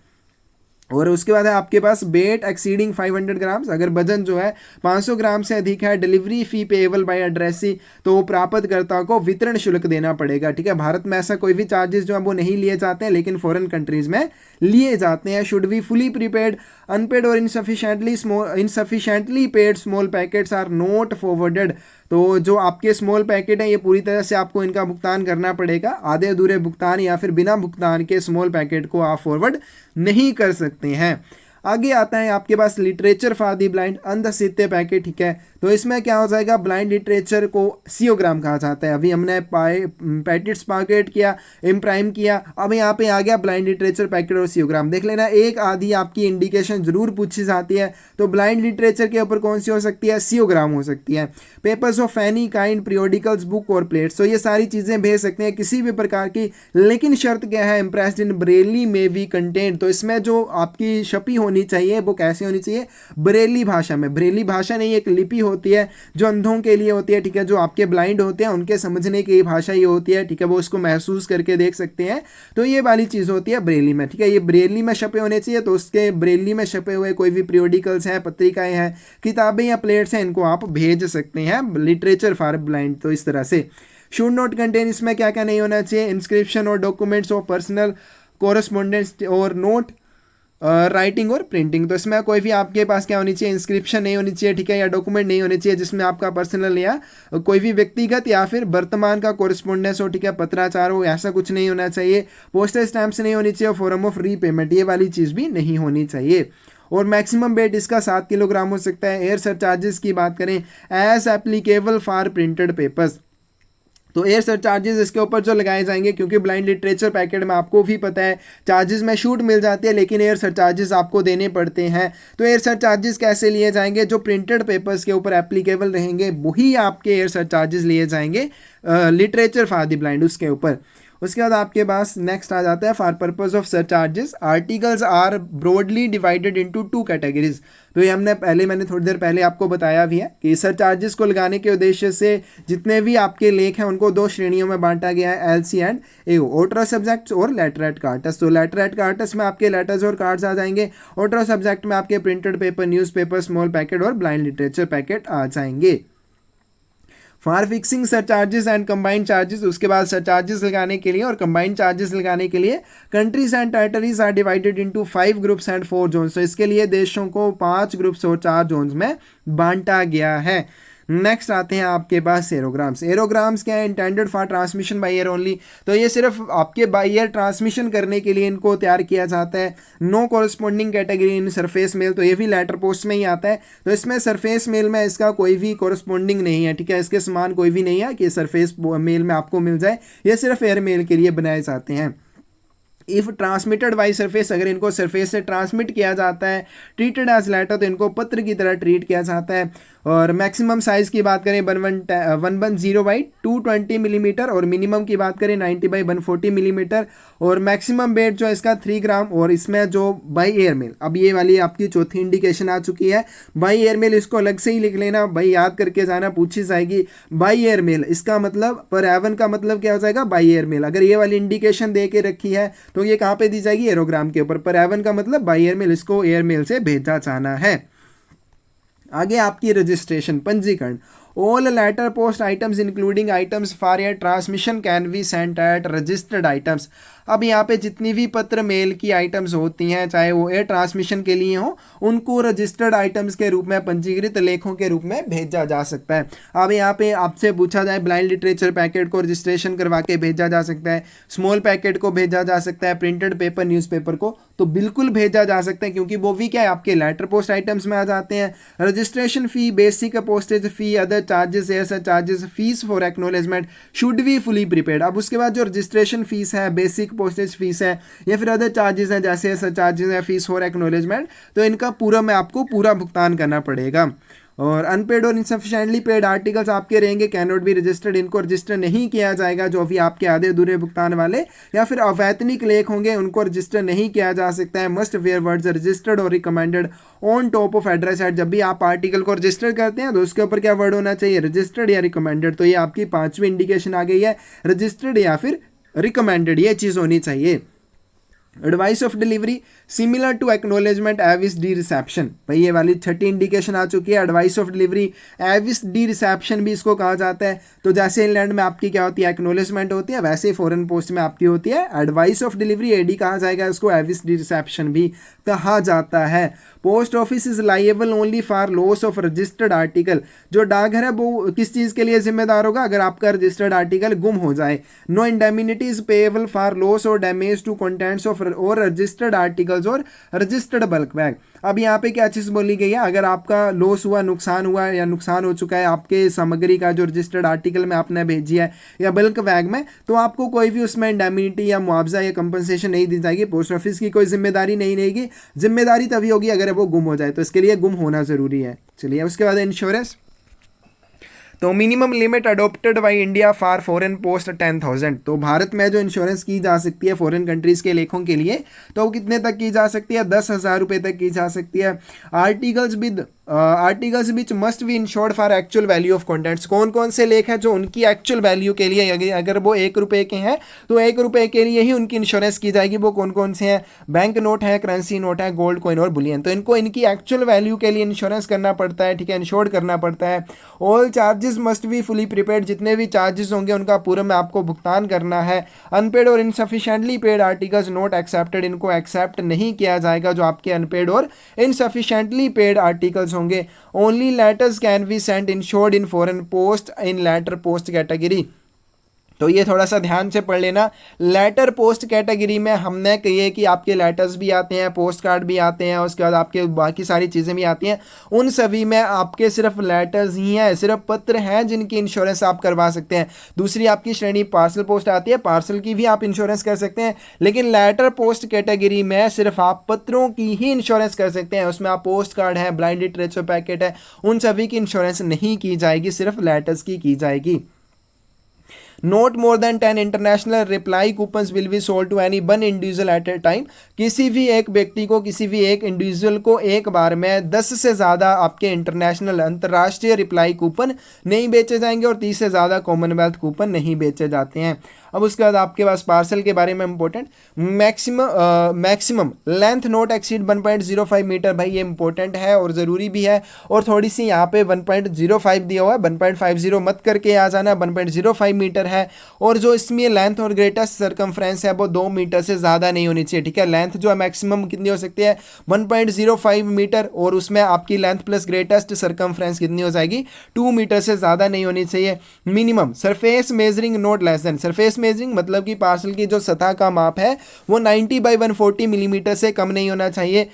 और उसके बाद है आपके पास वेट एक्सीडिंग 500 ग्राम्स, अगर वजन जो है 500 ग्राम से अधिक है। Delivery fee payable by addressee, तो प्राप्तकर्ता को वितरण शुल्क देना पड़ेगा, ठीक है। भारत में ऐसा कोई भी चार्जेस जो है वो नहीं लिए जाते हैं, लेकिन फॉरेन कंट्रीज में लिए जाते हैं। Should be fully prepaid, unpaid और insufficiently paid small packets are not forwarded, तो जो आपके स्मॉल पैकेट हैं ये पूरी तरह से आपको इनका भुगतान करना पड़ेगा। आधे अधूरे भुगतान या फिर बिना भुगतान के स्मॉल पैकेट को आप फॉरवर्ड नहीं कर सकते हैं। आगे आता है आपके पास लिटरेचर फॉर दी ब्लाइंड, अंधसित्ते पैकेट, ठीक है। तो इसमें क्या हो जाएगा, ब्लाइंड लिटरेचर को सीओग्राम कहा जाता है। अभी हमने पैकेट्स पैकेट किया, इम्प्राइम किया, अब यहाँ पे आ गया ब्लाइंड लिटरेचर पैकेट और सीओग्राम। देख लेना, एक आधी आपकी इंडिकेशन जरूर पूछी जाती है। तो ब्लाइंड लिटरेचर के ऊपर कौन सी हो सकती है, सीओग्राम हो सकती है। Papers of any kind, periodicals, book और प्लेट्स, तो ये सारी चीज़ें भेज सकते हैं किसी भी प्रकार की, लेकिन शर्त क्या है, इम्प्रेस्ड इन ब्रेली में भी कंटेंट, तो इसमें जो आपकी छपी होनी चाहिए वो कैसे होनी चाहिए, ब्रेली भाषा में। ब्रेली भाषा नहीं, एक लिपि होती है जो अंधों के लिए होती है, ठीक है, जो आपके ब्लाइंड होते हैं उनके समझने की भाषा ये होती है, ठीक है, वो उसको महसूस करके देख सकते हैं। तो ये वाली चीज़ होती है ब्रेली में, ठीक है, ये ब्रेली में छपे होने चाहिए। तो उसके ब्रेली में छपे हुए कोई भी पीरियोडिकल्स हैं, पत्रिकाएं हैं, किताबें या प्लेट्स हैं, इनको आप भेज सकते हैं लिटरेचर फॉर ब्लाइंड। तो इस तरह से शुड नॉट कंटेन, इसमें क्या क्या नहीं होना चाहिए, इंस्क्रिप्शन और डॉक्यूमेंट्स ऑफ पर्सनल कोरेस्पोंडेंस और नोट राइटिंग और प्रिंटिंग। तो इसमें कोई भी आपके पास क्या होनी चाहिए, इंस्क्रिप्शन नहीं होनी चाहिए, ठीक है, या डॉक्यूमेंट नहीं होने चाहिए जिसमें आपका पर्सनल या कोई भी व्यक्तिगत या फिर वर्तमान का कोरिस्पोंडेंस हो, ठीक है, पत्राचार हो, ऐसा कुछ नहीं होना चाहिए। पोस्टल स्टैम्प्स नहीं होनी चाहिए, फॉर्म ऑफ रीपेमेंट ये वाली चीज़ भी नहीं होनी चाहिए। और मैक्सिमम वेट इसका 7 किलोग्राम हो सकता है। एयर सरचार्जेस की बात करें, as applicable for printed papers, तो एयर सरचार्जेस इसके ऊपर जो लगाए जाएंगे, क्योंकि ब्लाइंड लिटरेचर पैकेट में आपको भी पता है चार्जेस में छूट मिल जाती है, लेकिन एयर सरचार्जेस आपको देने पड़ते हैं। तो एयर सरचार्जेस कैसे लिए जाएंगे, जो प्रिंटेड पेपर्स के ऊपर एप्लीकेबल रहेंगे वही आपके एयर सरचार्जेस लिए जाएंगे लिटरेचर फॉर द ब्लाइंड उसके ऊपर। उसके बाद आपके पास नेक्स्ट आ जाता है for purpose of surcharges, articles are broadly divided into 2 categories. तो ये मैंने थोड़ी देर पहले आपको बताया भी है कि सरचार्जेस को लगाने के उद्देश्य से जितने भी आपके लेख हैं उनको 2 श्रेणियों में बांटा गया है, एलसी एंड एओ, ऑटरो सब्जेक्ट्स और लेटर एट कार्टस। तो लेटर एट कार्टस में आपके लेटर्स और कार्ड्स आ जाएंगे, ऑटरो सब्जेक्ट में आपके printed paper, newspaper, small packet और ब्लाइंड लिटरेचर पैकेट आ जाएंगे। For fixing surcharges and combined charges, उसके बाद सरचार्जेस लगाने के लिए और कंबाइंड चार्जेस लगाने के लिए countries and territories are divided into 5 groups and 4 zones. तो इसके लिए देशों को 5 ग्रुप्स और 4 जोन्स में बांटा गया है। नेक्स्ट आते हैं आपके पास एरोग्राम्स। एरोग्राम्स क्या है, intended for transmission by air only. तो ये सिर्फ आपके बाय एयर ट्रांसमिशन करने के लिए इनको तैयार किया जाता है। No corresponding category in surface mail, तो ये भी लेटर पोस्ट में ही आता है। तो इसमें सरफेस मेल में इसका कोई भी कॉरस्पॉन्डिंग नहीं है, ठीक है, इसके समान कोई भी नहीं है कि सरफेस मेल में आपको मिल जाए, ये सिर्फ एयर मेल के लिए बनाए जाते हैं। इफ़ ट्रांसमिटेड बाई सरफेस, अगर इनको सरफेस से ट्रांसमिट किया जाता है, ट्रीटेड एज लेटर, तो इनको पत्र की तरह ट्रीट किया जाता है। और मैक्सिमम साइज़ की बात करें 110 बाई 220 मिलीमीटर, और मिनिमम की बात करें 90 बाई 140 मिलीमीटर, और मैक्सिमम वेट जो इसका 3 ग्राम। और इसमें जो बाई एयर मेल, अब ये वाली आपकी चौथी इंडिकेशन आ चुकी है। बाई एयर मेल इसको अलग से ही लिख लेना भाई, याद करके जाना, पूछी जाएगी। बाई एयर मेल इसका मतलब पर एवन का मतलब क्या हो जाएगा, बाई एयर मेल। अगर ये वाली इंडिकेशन दे के रखी है तो ये कहाँ पे दी जाएगी, एरोग्राम के ऊपर। पर एवन का मतलब बाई एयर मेल, इसको एयर मेल से भेजा जाना है। आगे आपकी रजिस्ट्रेशन, पंजीकरण। All letter post items including items for air transmission can be sent at registered items. अब यहाँ पे जितनी भी पत्र मेल की आइटम्स होती हैं, चाहे वो एयर ट्रांसमिशन के लिए हो, उनको रजिस्टर्ड आइटम्स के रूप में, पंजीकृत लेखों के रूप में भेजा जा सकता है। अब यहाँ पे आपसे पूछा जाए, ब्लाइंड लिटरेचर पैकेट को रजिस्ट्रेशन करवा के भेजा जा सकता है, स्मॉल पैकेट को भेजा जा सकता है, प्रिंटेड पेपर, न्यूज़पेपर को तो बिल्कुल भेजा जा सकता है, क्योंकि वो भी क्या है, आपके लेटर पोस्ट आइटम्स में आ जाते हैं। Registration fee, basic postage fee, other charges, air charges, fees for acknowledgement should be fully prepaid. अब उसके बाद जो रजिस्ट्रेशन फीस है, बेसिक पोस्टेज फीस है, या फिर अदर चार्जेस हैं जैसे एयर चार्जेस है, फीस फॉर एक्नॉलेजमेंट, तो इनका पूरा में आपको पूरा भुगतान करना पड़ेगा। और अनपेड और इनसफिशिएंटली पेड आर्टिकल्स आपके रहेंगे, कैन नॉट बी रजिस्टर्ड, इनको रजिस्टर नहीं किया जाएगा। जो भी आपके आधे अधूरे भुगतान वाले या फिर अवैतनिक लेख होंगे उनको रजिस्टर नहीं किया जा सकता है। Must wear words registered or recommended on top of address at. जब भी आप आर्टिकल को रजिस्टर करते हैं तो उसके ऊपर क्या वर्ड होना चाहिए, रजिस्टर्ड या रिकमेंडेड। तो ये आपकी 5वीं इंडिकेशन आ गई है, रजिस्टर्ड या फिर रिकमेंडेड, ये चीज़ होनी चाहिए। Advice of delivery similar to acknowledgement एविस डी रिसेप्शन, भाई ये वाली 6ठी इंडिकेशन आ चुकी है। एडवाइस ऑफ डिलीवरी एविस डी रिसेप्शन भी इसको कहा जाता है। तो जैसे इंग्लैंड में आपकी क्या होती है, एक्नॉलेजमेंट होती है, वैसे ही फॉरेन पोस्ट में आपकी होती है एडवाइस ऑफ डिलीवरी, एडी कहा जाएगा इसको, एविस डी रिसेप्शन भी कहा जाता है। Post office is liable only for loss of registered article. जो डाकघर है वो किस चीज़ के लिए जिम्मेदार होगा, अगर आपका रजिस्टर्ड आर्टिकल गुम हो जाए। No indemnity is payable for loss or damage to contents of or registered articles or registered bulk bag. अब यहाँ पे क्या चीज़ बोली गई है, अगर आपका लॉस हुआ, नुकसान हुआ या नुकसान हो चुका है आपके सामग्री का जो रजिस्टर्ड आर्टिकल में आपने भेजी है या बल्क बैग में, तो आपको कोई भी उसमें इंडेमिनिटी या मुआवजा या कंपनसेशन नहीं दी जाएगी। पोस्ट ऑफिस की कोई जिम्मेदारी नहीं रहेगी। जिम्मेदारी तभी होगी अगर वो गुम हो जाए, तो इसके लिए गुम होना ज़रूरी है। चलिए उसके बाद इंश्योरेंस। तो minimum limit adopted by India for foreign post 10,000। तो भारत में जो इंश्योरेंस की जा सकती है फॉरेन कंट्रीज़ के लेखों के लिए, तो वो कितने तक की जा सकती है, 10,000 रुपये तक की जा सकती है। Articles with articles which must be insured for actual value of contents. कौन कौन से लेख हैं जो उनकी एक्चुअल वैल्यू के लिए, अगर वो 1 रुपये के हैं तो 1 रुपये के लिए ही उनकी इंश्योरेंस की जाएगी। वो कौन कौन से हैं? बैंक नोट है, करेंसी नोट है, गोल्ड कॉइन और बुलियन। तो इनको इनकी एक्चुअल वैल्यू के लिए इंश्योरेंस करना पड़ता है, ठीक है, इंश्योर्ड करना पड़ता है। All charges must be fully prepaid. जितने भी चार्जेस होंगे उनका पूरा में आपको भुगतान करना है। अनपेड और insufficiently paid articles not accepted. इनको एक्सेप्ट नहीं किया जाएगा जो आपके अनपेड और इनसफिशिएंटली पेड आर्टिकल्स होंगे। Only letters can be sent insured in foreign post in letter post category। तो ये थोड़ा सा ध्यान से पढ़ लेना। लेटर पोस्ट कैटेगरी में हमने कही कि आपके लेटर्स भी आते हैं, पोस्ट कार्ड भी आते हैं, उसके बाद आपके बाकी सारी चीज़ें भी आती हैं। उन सभी में आपके सिर्फ लेटर्स ही हैं, सिर्फ पत्र हैं जिनकी इंश्योरेंस आप करवा सकते हैं। दूसरी आपकी श्रेणी पार्सल पोस्ट आती है, पार्सल की भी आप इंश्योरेंस कर सकते हैं, लेकिन लेटर पोस्ट कैटेगरी में सिर्फ आप पत्रों की ही इंश्योरेंस कर सकते हैं। उसमें आप पोस्ट कार्ड है, ब्लाइंड लिटरेचर पैकेट है, उन सभी की इंश्योरेंस नहीं की जाएगी, सिर्फ लेटर्स की जाएगी। Not more than 10 international reply coupons will be sold to any one individual at a time. किसी भी एक व्यक्ति को, किसी भी एक इंडिविजुअल को एक बार में 10 से ज़्यादा आपके इंटरनेशनल अंतर्राष्ट्रीय रिप्लाई कूपन नहीं बेचे जाएंगे और 30 से ज़्यादा कॉमनवेल्थ कूपन नहीं बेचे जाते हैं। अब उसके बाद आपके पास पार्सल के बारे में important, maximum length not exceed 1.05 metre. भाई ये इंपॉर्टेंट है और ज़रूरी भी है। और थोड़ी सी यहाँ पे 1.05 दिया हुआ है, 1.50 मत करके आ जाना, 1.05 मीटर है। और जो इसमें लेंथ और ग्रेटेस्ट सरकमफ्रेंस है वो 2 मीटर से ज़्यादा नहीं होनी चाहिए, ठीक है। लेंथ जो है मैक्सिमम कितनी हो सकती है? 1.05 मीटर, और उसमें आपकी लेंथ प्लस ग्रेटेस्ट सरकमफ्रेंस कितनी हो जाएगी? 2 मीटर से ज़्यादा नहीं होनी चाहिए। Minimum surface measuring note less then, surface measuring मतलब कि पार्सल की जो सतह का माप है वो 90/140 मिलीमीटर से कम नहीं होना चाहिए।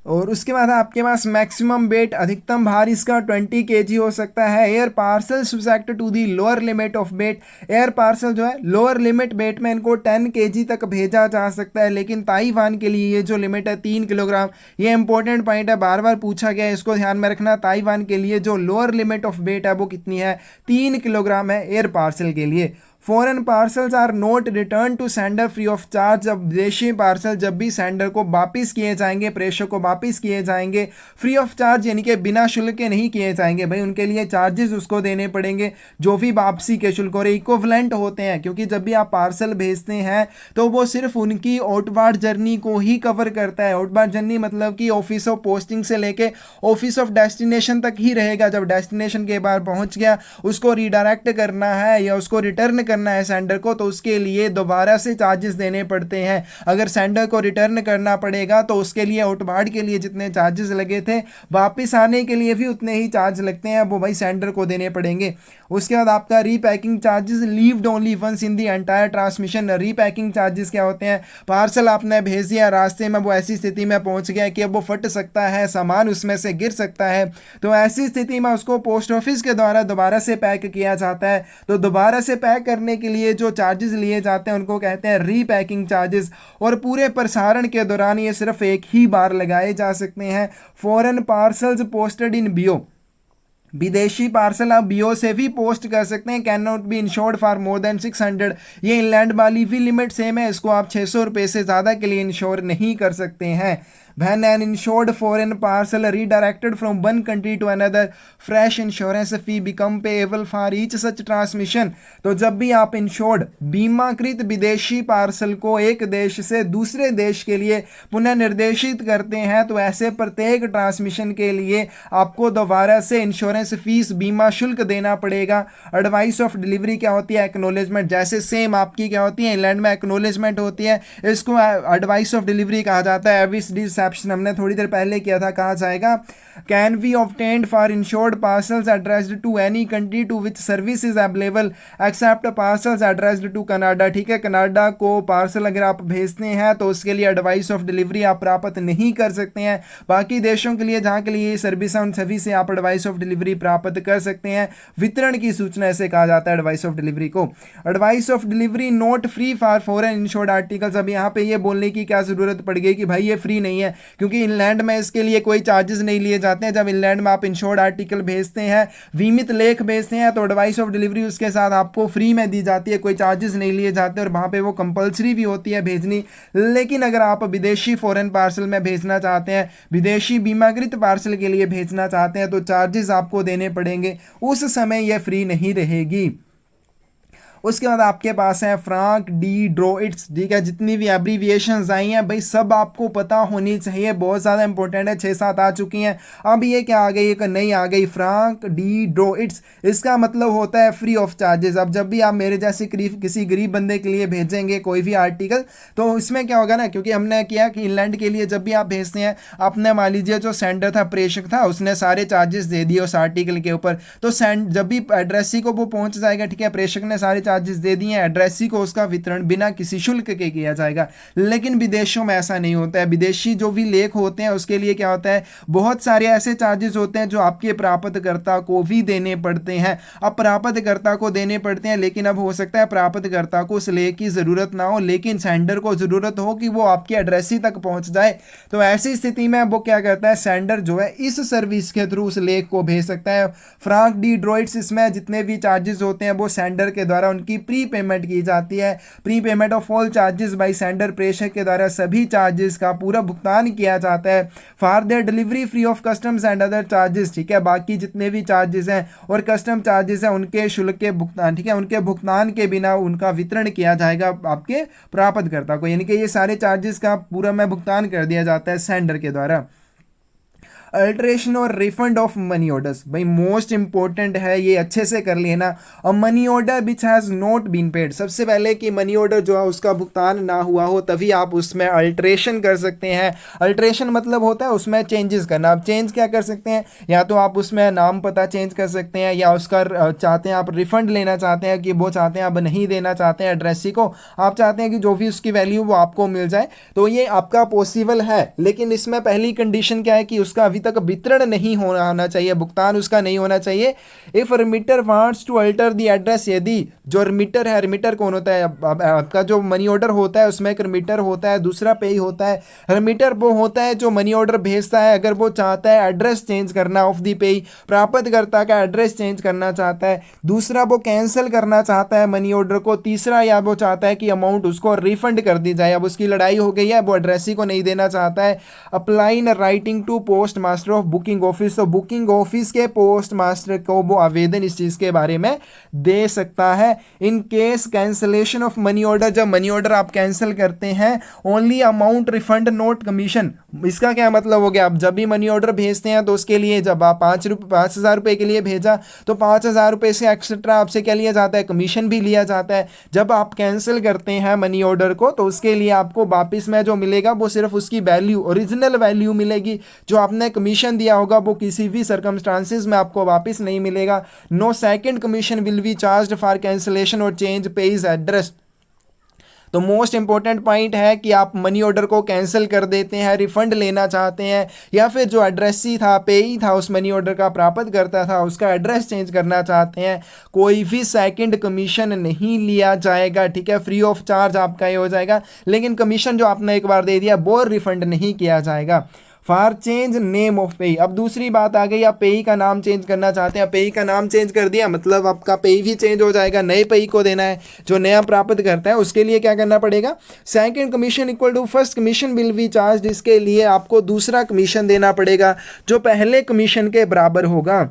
और उसके बाद आपके पास मैक्सिमम वेट, अधिकतम भार इसका 20 kg हो सकता है। Air parcel subject to the lower limit of weight. Air parcel जो है लोअर लिमिट वेट में इनको 10 kg तक भेजा जा सकता है, लेकिन ताइवान के लिए ये जो लिमिट है 3 किलोग्राम। ये इंपॉर्टेंट पॉइंट है, बार बार पूछा गया है, इसको ध्यान में रखना। ताइवान के लिए जो लोअर लिमिट ऑफ वेट है वो कितनी है? 3 किलोग्राम है एयर पार्सल के लिए। Foreign parcels are not return to sender free of charge. जब विदेशी पार्सल जब भी सेंडर को वापिस किए जाएंगे, प्रेषक को वापिस किए जाएंगे फ्री ऑफ चार्ज, यानी कि बिना शुल्क के नहीं किए जाएंगे। भाई उनके लिए चार्जेस उसको देने पड़ेंगे जो भी वापसी के शुल्क और इक्विवेलेंट होते हैं, क्योंकि जब भी आप पार्सल भेजते हैं तो वो सिर्फ उनकी आउटबार्ड जर्नी को ही कवर करता है। आउटबार्ड जर्नी मतलब कि ऑफिस ऑफ पोस्टिंग से लेके ऑफिस ऑफ डेस्टिनेशन तक ही रहेगा। जब डेस्टिनेशन के बाहर पहुंच गया, उसको रिडायरेक्ट करना है या उसको रिटर्न करना है सेंडर को, तो उसके लिए दोबारा से चार्जेस देने पड़ते हैं। अगर सेंडर को रिटर्न करना पड़ेगा तो उसके लिए आउटबार्ड के लिए जितने चार्जेस लगे थे, वापस आने के लिए भी उतने ही चार्ज लगते हैं, वो भाई सेंडर को देने पड़ेंगे। उसके बाद आपका repacking charges levied only once in the entire transmission. Repacking charges क्या होते हैं? पार्सल आपने भेज दिया, रास्ते में वो ऐसी स्थिति में पहुंच गया कि अब वो फट सकता है, सामान उसमें से गिर सकता है, तो ऐसी स्थिति में उसको पोस्ट ऑफिस के द्वारा दोबारा से पैक किया जाता है। तो दोबारा से पैक करने के लिए जो चार्जेस लिए जाते हैं उनको कहते हैं रीपैकिंग चार्जेस। और पूरे प्रसारण के दौरान ये सिर्फ एक ही बार लगाए जा सकते हैं। Foreign parcels posted in BO, विदेशी पार्सल आप बीओ से भी पोस्ट कर सकते हैं। Can not be insured for more than 600। ये इनलैंड वाली भी लिमिट सेम है, इसको आप 600 रुपये से ज़्यादा के लिए इंश्योर नहीं कर सकते हैं। When an insured foreign parcel redirected from one country to another, fresh insurance fee become payable for each such transmission। तो जब भी आप इंश्योर्ड बीमाकृत विदेशी पार्सल को एक देश से दूसरे देश के लिए पुनः निर्देशित करते हैं, तो ऐसे प्रत्येक ट्रांसमिशन के लिए आपको दोबारा से इंश्योरेंस फीस, बीमा शुल्क देना पड़ेगा। एडवाइस ऑफ डिलीवरी क्या होती है? एक्नोलेजमेंट। जैसे सेम आपकी क्या होती है? इंग्लैंड में एक्नोलेजमेंट होती है, इसको एडवाइस ऑफ डिलीवरी कहा जाता है। हमने थोड़ी देर पहले किया था, कहा जाएगा can be obtained for insured parcels addressed to any country to which service is available except parcels addressed to Canada. ठीक है, कनाडा को पार्सल अगर आप भेजते हैं तो उसके लिए एडवाइस ऑफ डिलीवरी आप प्राप्त नहीं कर सकते हैं। बाकी देशों के लिए जहां के लिए सर्विस है उन सभी से आप एडवाइस ऑफ डिलीवरी प्राप्त कर सकते हैं। वितरण की सूचना ऐसे कहा जाता है एडवाइस ऑफ डिलीवरी को। Advice of delivery note free for foreign insured articles. अब यहाँ पे ये बोलने की क्या जरूरत पड़ गई कि भाई ये फ्री नहीं है? क्योंकि इनलैंड में इसके लिए कोई चार्जेस नहीं लिए जाते हैं। जब इनलैंड में आप इंश्योर्ड आर्टिकल भेजते हैं, बीमित लेख भेजते हैं, तो एडवाइस ऑफ डिलीवरी उसके साथ आपको फ्री में दी जाती है, कोई चार्जेस नहीं लिए जाते और वहाँ पे वो कंपलसरी भी होती है भेजनी। लेकिन अगर आप विदेशी फॉरेन पार्सल में भेजना चाहते हैं, विदेशी बीमाकृत पार्सल के लिए भेजना चाहते हैं, तो चार्जेस आपको देने पड़ेंगे, उस समय यह फ्री नहीं रहेगी। उसके बाद आपके पास है फ्रांक डी ड्रोइट्स, ठीक है। जितनी भी एब्रीविएशंस आई हैं भाई सब आपको पता होनी चाहिए, बहुत ज़्यादा इंपॉर्टेंट है, 6-7 आ चुकी हैं। अब ये क्या आ गई, एक नई आ गई, फ्रांक डी ड्रोइट्स। इसका मतलब होता है फ्री ऑफ चार्जेस। अब जब भी आप मेरे जैसे किसी गरीब बंदे के लिए भेजेंगे कोई भी आर्टिकल, तो इसमें क्या होगा ना, क्योंकि हमने किया कि इंग्लैंड के लिए जब भी आप भेजते हैं, आपने मान लीजिए जो सेंडर था, प्रेषक था, उसने सारे चार्जेस दे दिए उस आर्टिकल के ऊपर, तो जब भी एड्रेसी को वो पहुंच जाएगा, ठीक है, प्रेषक ने सारे चार्जेस दे दिए, एड्रेसी को उसका वितरण बिना किसी शुल्क के किया जाएगा। लेकिन विदेशों में ऐसा नहीं होता है। विदेशी जो भी लेख होते हैं उसके लिए क्या होता है, बहुत सारे ऐसे चार्जेस होते हैं जो आपके प्राप्तकर्ता को भी देने पड़ते हैं। अब प्राप्तकर्ता को देने पड़ते हैं, लेकिन अब हो सकता है प्राप्तकर्ता को उस लेख की जरूरत ना हो, लेकिन सेंडर को जरूरत हो कि वो आपके एड्रेसी तक पहुंच जाए। तो ऐसी स्थिति में वो क्या करता है, सेंडर जो है इस सर्विस के थ्रू उस लेख को भेज सकता है। फ्रांक डी ड्रोइट्स, इसमें जितने भी चार्जेस होते हैं वो सेंडर के द्वारा उनकी प्री पेमेंट की जाती है। Pre payment of all charges by sender, प्रेषक के द्वारा सभी चार्जेस का पूरा भुगतान किया जाता है। For their delivery free of customs and other charges, ठीक है। बाकी जितने भी चार्जेस हैं और कस्टम चार्जेस हैं उनके शुल्क के भुगतान, ठीक है, उनके भुगतान के बिना उनका वितरण किया जाएगा आपके प्राप्तकर्ता को, यानी कि ये सारे चार्जेस का पूरा में भुगतान कर दिया जाता है सेंडर के द्वारा। Alteration or refund of money orders, भाई मोस्ट इंपॉर्टेंट है, ये अच्छे से कर लेना। और money order which has not been paid, सबसे पहले कि मनी ऑर्डर जो है उसका भुगतान ना हुआ हो, तभी आप उसमें अल्ट्रेशन कर सकते हैं। अल्ट्रेशन मतलब होता है उसमें चेंजेस करना। आप चेंज क्या कर सकते हैं, या तो आप उसमें नाम पता चेंज कर सकते हैं, या उसका चाहते हैं आप रिफंड लेना चाहते हैं, कि वो चाहते हैं आप नहीं देना चाहते हैं एड्रेसी को, आप चाहते हैं कि जो भी उसकी वैल्यू वो आपको मिल जाए, तो ये आपका पॉसिबल है। लेकिन इसमें पहली कंडीशन क्या है कि उसका तक वितरण नहीं होना चाहिए, भुगतान उसका नहीं होना चाहिए। If remitter wants to alter the address, यदि जो रिमिटर है, रिमिटर कौन होता है, आपका जो मनी ऑर्डर होता है उसमें एक रिमिटर होता है, दूसरा पेई होता है। रिमिटर वो होता है जो मनी ऑर्डर भेजता है, अगर वो चाहता है एड्रेस चेंज करना ऑफ द पेई, प्राप्तकर्ता का एड्रेस चेंज करना चाहता है। दूसरा वो कैंसिल करना चाहता है मनी ऑर्डर को। तीसरा या वो चाहता है कि अमाउंट उसको रिफंड कर दी जाए, अब उसकी लड़ाई हो गई है, वो एड्रेसी को नहीं देना चाहता है। Apply in writing to post master of booking office, तो बुकिंग ऑफिस के पोस्ट मास्टर को वो आवेदन इस चीज के बारे में दे सकता है। In case cancellation of money order, जब मनी ऑर्डर आप कैंसिल करते हैं, only amount refund note commission. इसका क्या मतलब हो गया, आप जब भी मनी ऑर्डर भेजते हैं तो उसके लिए जब आप 5,000 रुपए के लिए भेजा तो 5,000 रुपए से एक्स्ट्रा आपसे क्या लिया जाता है, कमीशन भी लिया जाता है। जब आप कैंसिल करते हैं मनी ऑर्डर को तो उसके लिए आपको वापिस में जो मिलेगा वो सिर्फ उसकी वैल्यू, ओरिजिनल वैल्यू मिलेगी। जो आपने कमीशन दिया होगा वो किसी भी सर्कमस्टांसिस में आपको वापस नहीं मिलेगा। No second commission will be charged for cancellation or change page address. तो मोस्ट इंपॉर्टेंट पॉइंट है कि आप मनी ऑर्डर को कैंसिल कर देते हैं, रिफंड लेना चाहते हैं, या फिर जो एड्रेसी था, पेई था, उस मनी ऑर्डर का प्राप्त करता था, उसका एड्रेस चेंज करना चाहते हैं, कोई भी सेकंड कमीशन नहीं लिया जाएगा, ठीक है, फ्री ऑफ चार्ज आपका ये हो जाएगा। लेकिन कमीशन जो आपने एक बार दे दिया वो रिफंड नहीं किया जाएगा। फॉर चेंज नेम ऑफ पेई, अब दूसरी बात आ गई, आप पेई का नाम चेंज करना चाहते हैं, पेई का नाम चेंज कर दिया मतलब आपका पेई भी चेंज हो जाएगा, नए पेई को देना है जो नया प्राप्त करता है, उसके लिए क्या करना पड़ेगा, second commission equal to first commission will be charge, इसके लिए आपको दूसरा कमीशन देना पड़ेगा जो पहले कमीशन के बराबर होगा।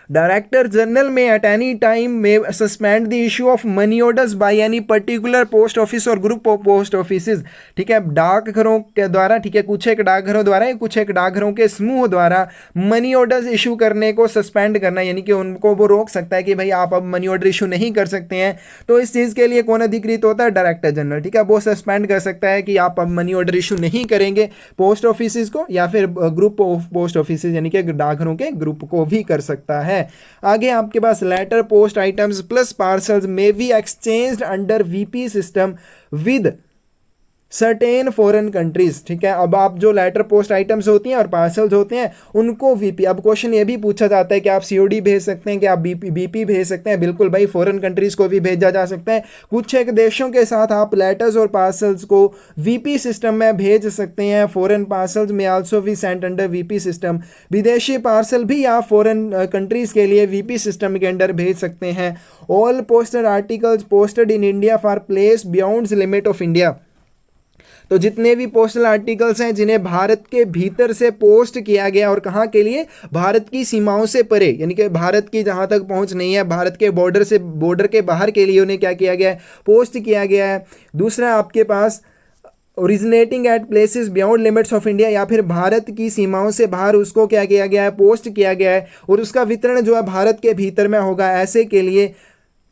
डायरेक्टर जनरल में एट एनी टाइम में suspend the issue of money orders by any particular post office और ग्रुप ऑफ पोस्ट ऑफिसेज, ठीक है, डाकघरों के द्वारा, ठीक है, कुछ एक डाकघरों द्वारा, कुछ एक डाकघरों के समूह द्वारा मनी ऑर्डर्स इशू करने को सस्पेंड करना, यानी कि उनको वो रोक सकता है कि भाई आप अब मनी ऑर्डर इशू नहीं कर सकते हैं। तो इस चीज़ के लिए कौन अधिकृत होता है, डायरेक्टर जनरल, ठीक है, वो सस्पेंड कर सकता है कि आप अब मनी ऑर्डर इशू नहीं करेंगे पोस्ट ऑफिस को या फिर ग्रुप ऑफ पोस्ट ऑफिस यानी कि डाकघरों के ग्रुप को भी कर सकता है। आगे आपके पास letter post items plus parcels may be exchanged under VP system with certain foreign countries, ठीक है। अब आप जो लेटर पोस्ट आइटम्स होती हैं और पार्सल्स होते हैं उनको वीपी, अब क्वेश्चन ये भी पूछा जाता है कि आप सीओडी भेज सकते हैं, कि आप बीपी भेज सकते हैं। बिल्कुल भाई, फॉरेन कंट्रीज को भी भेजा जा सकता है। कुछ एक देशों के साथ आप लेटर्स और पार्सल्स को वीपी सिस्टम में भेज सकते हैं। फॉरेन पार्सल्स में आल्सो भी सेंट अंडर वीपी सिस्टम। विदेशी पार्सल भी आप फॉरेन कंट्रीज के लिए वीपी सिस्टम के अंडर भेज सकते हैं। All postal articles posted in India for place beyond limit of India, तो जितने भी पोस्टल आर्टिकल्स हैं जिन्हें भारत के भीतर से पोस्ट किया गया और कहाँ के लिए, भारत की सीमाओं से परे, यानी कि भारत की जहाँ तक पहुँच नहीं है, भारत के बॉर्डर से, बॉर्डर के बाहर के लिए उन्हें क्या किया गया है, पोस्ट किया गया है। दूसरा आपके पास originating at places beyond limits of India, या फिर भारत की सीमाओं से बाहर उसको क्या किया गया है, पोस्ट किया गया है, और उसका वितरण जो है भारत के भीतर में होगा, ऐसे के लिए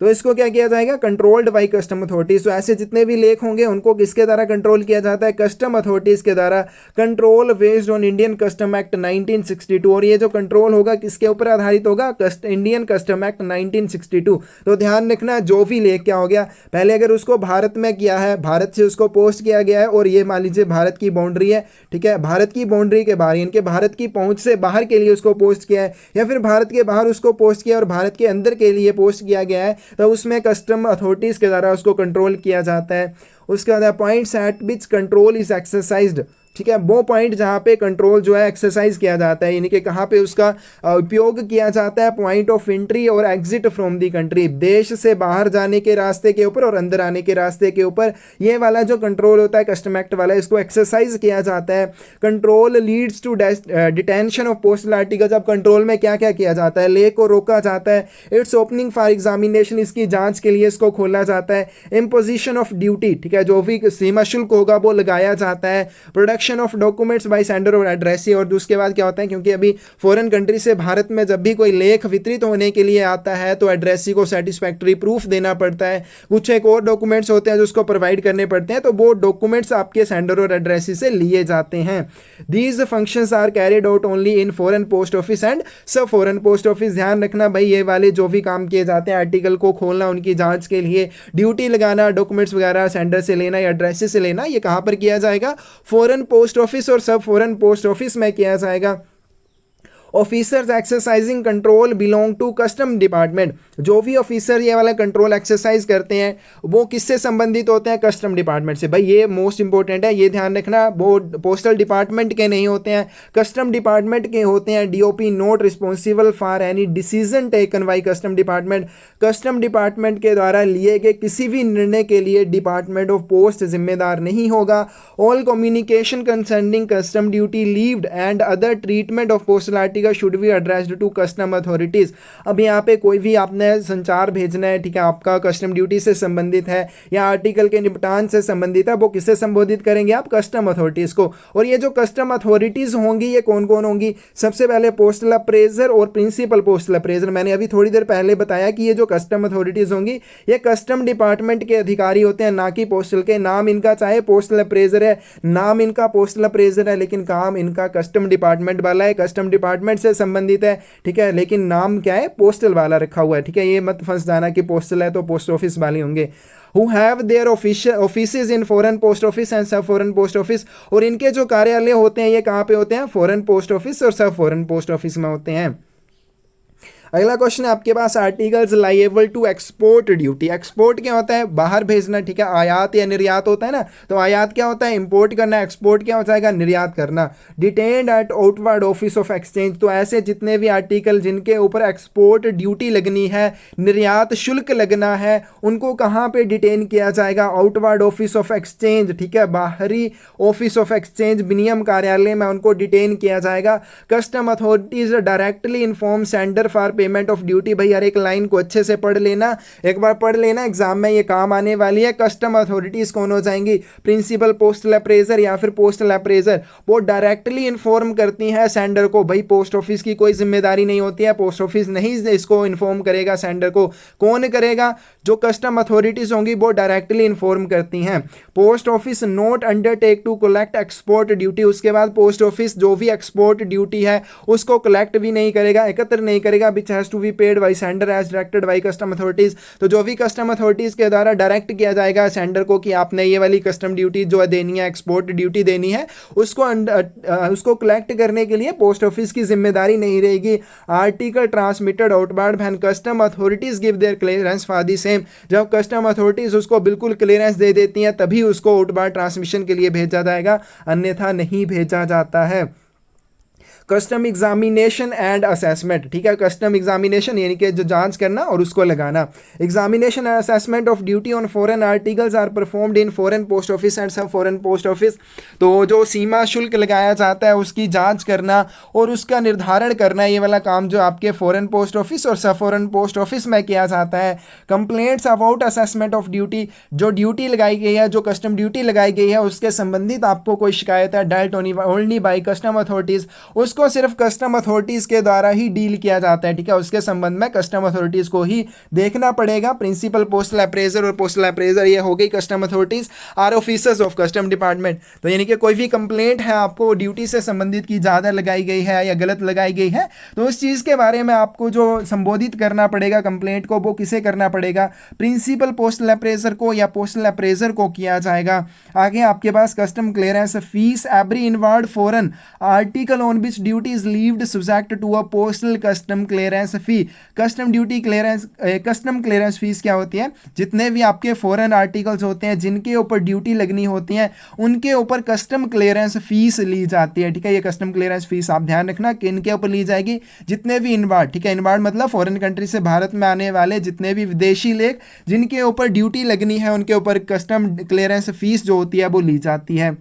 तो इसको क्या किया जाएगा, कंट्रोल्ड बाई कस्टम अथॉरिटीज। तो ऐसे जितने भी लेख होंगे उनको किसके द्वारा कंट्रोल किया जाता है, कस्टम अथॉरिटीज के द्वारा। Control based on Indian custom act 1962, और ये जो कंट्रोल होगा किसके ऊपर आधारित होगा, इंडियन कस्टम एक्ट 1962। तो ध्यान रखना, जो भी लेख क्या हो गया, पहले अगर उसको भारत में किया है, भारत से उसको पोस्ट किया गया है, और ये मान लीजिए भारत की बाउंड्री है, ठीक है, भारत की बाउंड्री के बाहर, इनके भारत की पहुंच से बाहर के लिए उसको पोस्ट किया है, या फिर भारत के बाहर उसको पोस्ट किया और भारत के अंदर के लिए पोस्ट किया गया है, तो उसमें कस्टम अथॉरिटीज के द्वारा उसको कंट्रोल किया जाता है। उसके बाद points at which control is exercised, ठीक है, वो पॉइंट जहाँ पे कंट्रोल जो है एक्सरसाइज किया जाता है, यानी कि कहाँ पे उसका उपयोग किया जाता है, पॉइंट ऑफ एंट्री और एग्जिट फ्रॉम दी कंट्री, देश से बाहर जाने के रास्ते के ऊपर और अंदर आने के रास्ते के ऊपर, ये वाला जो कंट्रोल होता है कस्टम एक्ट वाला, इसको एक्सरसाइज किया जाता है। Control leads to detention of postal articles, अब कंट्रोल में क्या क्या किया जाता है, ले को रोका जाता है। इट्स ओपनिंग फॉर एग्जामिनेशन, इसकी जांच के लिए इसको खोला जाता है। इम्पोजिशन ऑफ ड्यूटी, ठीक है, जो भी सीमा शुल्क होगा वो लगाया जाता है। Production of documents by sender or addressee, और उसके बाद क्या होता है, क्योंकि अभी फॉरेन कंट्री से भारत में जब भी कोई लेख वितरित होने के लिए आता है तो एड्रेसी को सेटिस्फैक्टरी प्रूफ देना पड़ता है। कुछ एक और डॉक्यूमेंट्स होते हैं जो उसको प्रोवाइड करने पड़ते हैं, तो वो डॉक्यूमेंट्स आपके सेंडर और एड्रेसी से लिए जाते हैं। These functions are carried out only in foreign post office and sub foreign post office. ध्यान रखना भाई, ये वाले जो भी काम किए जाते हैं, आर्टिकल को खोलना, उनकी जांच के लिए ड्यूटी लगाना, डॉक्यूमेंट्स वगैरह सेंडर से लेना या एड्रेसी से लेना, ये कहाँ पर किया जाएगा, फॉरेन पोस्ट ऑफिस और सब फॉरेन पोस्ट ऑफिस में किया जाएगा। Officers exercising control belong to custom department, जो भी ऑफिसर ये वाला कंट्रोल एक्सरसाइज करते हैं वो किससे संबंधित होते हैं, कस्टम डिपार्टमेंट से। भाई ये मोस्ट इंपॉर्टेंट है, ये ध्यान रखना, वो पोस्टल डिपार्टमेंट के नहीं होते हैं, कस्टम डिपार्टमेंट के होते हैं। DOP not responsible for any decision taken by custom department, custom department के द्वारा लिए गए किसी भी निर्णय के लिए डिपार्टमेंट ऑफ पोस्ट जिम्मेदार नहीं होगा। All communication concerning custom duty levied and other treatment of postal article should be addressed to custom authorities. अब यहाँ पे कोई भी आपने संचार भेजना है, ठीक है, आपका कस्टम ड्यूटी से संबंधित है या आर्टिकल के निपटान से संबंधित है, वो किससे संबोधित करेंगे आप, कस्टम अथॉरिटीज को। और ये जो कस्टम अथॉरिटीज होंगी ये कौन कौन होंगी, सबसे पहले पोस्टल अप्रेजर और प्रिंसिपल पोस्टल अप्रेजर। मैंने अभी थोड़ी देर पहले बताया कि ये जो कस्टम अथॉरिटीज होंगी ये कस्टम डिपार्टमेंट के अधिकारी होते हैं, ना कि पोस्टल के। नाम इनका चाहे पोस्टल अप्रेजर है, नाम इनका पोस्टल अप्रेजर है, लेकिन काम इनका कस्टम डिपार्टमेंट वाला है, कस्टम डिपार्टमेंट से संबंधित है, ठीक है, लेकिन नाम क्या है, पोस्टल वाला रखा हुआ है, ठीक है। ये मत फंस जाना कि पोस्टल है तो पोस्ट ऑफिस वाले होंगे। who have their offices in foreign post office and सब foreign post office, और इनके जो कार्यालय होते हैं ये कहाँ पे होते हैं, फॉरेन पोस्ट ऑफिस और सब फॉरेन पोस्ट ऑफिस में होते हैं। अगला क्वेश्चन है आपके पास, articles liable to export duty. Export क्या होता है, बाहर भेजना, ठीक है, आयात या निर्यात होता है ना, तो आयात क्या होता है, इंपोर्ट करना, एक्सपोर्ट क्या हो जाएगा, निर्यात करना। Detained at outward office of exchange, तो ऐसे जितने भी आर्टिकल जिनके ऊपर एक्सपोर्ट ड्यूटी लगनी है, निर्यात शुल्क लगना है, उनको कहाँ पे डिटेन किया जाएगा, आउटवर्ड ऑफिस ऑफ एक्सचेंज, ठीक है, बाहरी ऑफिस ऑफ एक्सचेंज, विनिमय कार्यालय में उनको डिटेन किया जाएगा। Custom authorities directly inform sender for payment of duty. भाई हर एक लाइन को अच्छे से पढ़ लेना, एक बार पढ़ लेना, एग्जाम में ये काम आने वाली है। कस्टम अथॉरिटीज कौन हो जाएंगी, प्रिंसिपल पोस्टल अप्रेजर या फिर पोस्टल अप्रेजर, वो डायरेक्टली इन्फॉर्म करती हैं सेंडर को। भाई पोस्ट ऑफिस की कोई जिम्मेदारी नहीं होती है, पोस्ट ऑफिस नहीं इसको इन्फॉर्म करेगा सेंडर को, कौन करेगा, जो कस्टम अथॉरिटीज होंगी वो डायरेक्टली इन्फॉर्म करती हैं। Post office not undertake to collect export duty, उसके बाद पोस्ट ऑफिस जो भी एक्सपोर्ट ड्यूटी है उसको कलेक्ट भी नहीं करेगा, एकत्र नहीं करेगा, has to be paid by sender as directed by custom authorities. तो जो भी कस्टम अथॉरिटीज़ के द्वारा डायरेक्ट किया जाएगा सेंडर को कि आपने ये वाली कस्टम ड्यूटी जो है देनी है, एक्सपोर्ट ड्यूटी देनी है, उसको कलेक्ट करने के लिए पोस्ट ऑफिस की जिम्मेदारी नहीं रहेगी। Article transmitted outbound when custom authorities give their clearance for the same. जब कस्टम अथॉरिटीज़ उसको बिल्कुल क्लियरेंस दे देती हैं तभी उसको आउटबाउंड ट्रांसमिशन के लिए भेजा जाएगा, अन्यथा नहीं भेजा जाता है। कस्टम एग्जामिनेशन एंड असेसमेंट, ठीक है, कस्टम एग्जामिनेशन यानी कि जो जांच करना और उसको लगाना। Examination and assessment of duty on foreign articles are performed in foreign post office and sub foreign post office. तो जो सीमा शुल्क लगाया जाता है उसकी जांच करना और उसका निर्धारण करना, ये वाला काम जो आपके फॉरेन पोस्ट ऑफिस और सब फॉरेन पोस्ट ऑफिस में किया जाता है। Complaints about assessment of duty, जो ड्यूटी लगाई गई है, जो कस्टम ड्यूटी लगाई गई है उसके संबंधित आपको कोई शिकायत है, dealt only by custom authorities, उसको सिर्फ कस्टम अथॉरिटीज़ के द्वारा ही डील किया जाता है, ठीक है, उसके संबंध में कस्टम अथॉरिटीज़ को ही देखना पड़ेगा। Principal postal appraiser or postal appraiser ये हो गई custom authorities, are officers of custom department. तो यानी कि कोई भी कंप्लेंट है आपको ड्यूटी से संबंधित की ज़्यादा लगाई गई है या गलत लगाई गई है तो उस चीज़ के बारे में आपको जो संबोधित करना पड़ेगा कंप्लेंट को, वो किसे करना पड़ेगा, प्रिंसिपल पोस्टल अप्रेजर को या पोस्टल अप्रेजर को किया जाएगा। आगे आपके पास custom clearance fees every inward foreign article on which duty is levied subject to a postal custom clearance fee. Custom duty clearance, custom clearance fees क्या होती है, जितने भी आपके फॉरेन आर्टिकल्स होते हैं जिनके ऊपर ड्यूटी लगनी होती है उनके ऊपर कस्टम क्लियरेंस फीस ली जाती है, ठीक है। ये कस्टम क्लियरेंस फीस आप ध्यान रखना कि इनके ऊपर ली जाएगी, जितने भी इनवार्ड, ठीक है, इनवार्ड मतलब फॉरेन कंट्री से भारत में आने वाले जितने भी विदेशी लेख जिनके ऊपर ड्यूटी लगनी है उनके ऊपर कस्टम क्लियरेंस फीस जो होती है वो ली जाती है।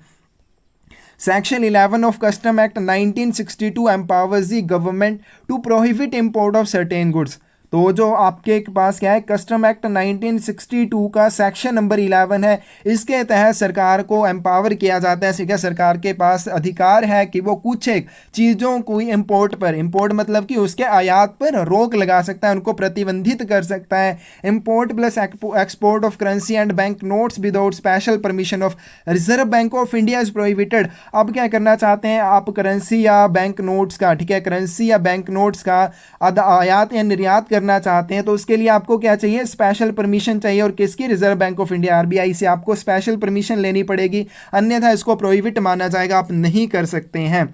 Section 11 of Custom Act 1962 empowers the government to prohibit import of certain goods। तो जो आपके पास क्या है, कस्टम एक्ट 1962 का सेक्शन नंबर 11 है, इसके तहत सरकार को एम्पावर किया जाता है, ठीक है, सरकार के पास अधिकार है कि वो कुछ एक चीज़ों को इंपोर्ट पर, इंपोर्ट मतलब कि उसके आयात पर रोक लगा सकता है, उनको प्रतिबंधित कर सकता है। Import plus export of currency and bank notes without special permission of reserve Bank of India is prohibited. अब क्या करना चाहते हैं आप, करेंसी या बैंक नोट्स का, ठीक है, करेंसी या बैंक नोट्स का आयात या निर्यात करना चाहते हैं तो उसके लिए आपको क्या चाहिए, स्पेशल परमिशन चाहिए, और किसकी, reserve Bank of India RBI से आपको स्पेशल परमिशन लेनी पड़ेगी, अन्यथा इसको प्रोहिबिट माना जाएगा, आप नहीं कर सकते हैं।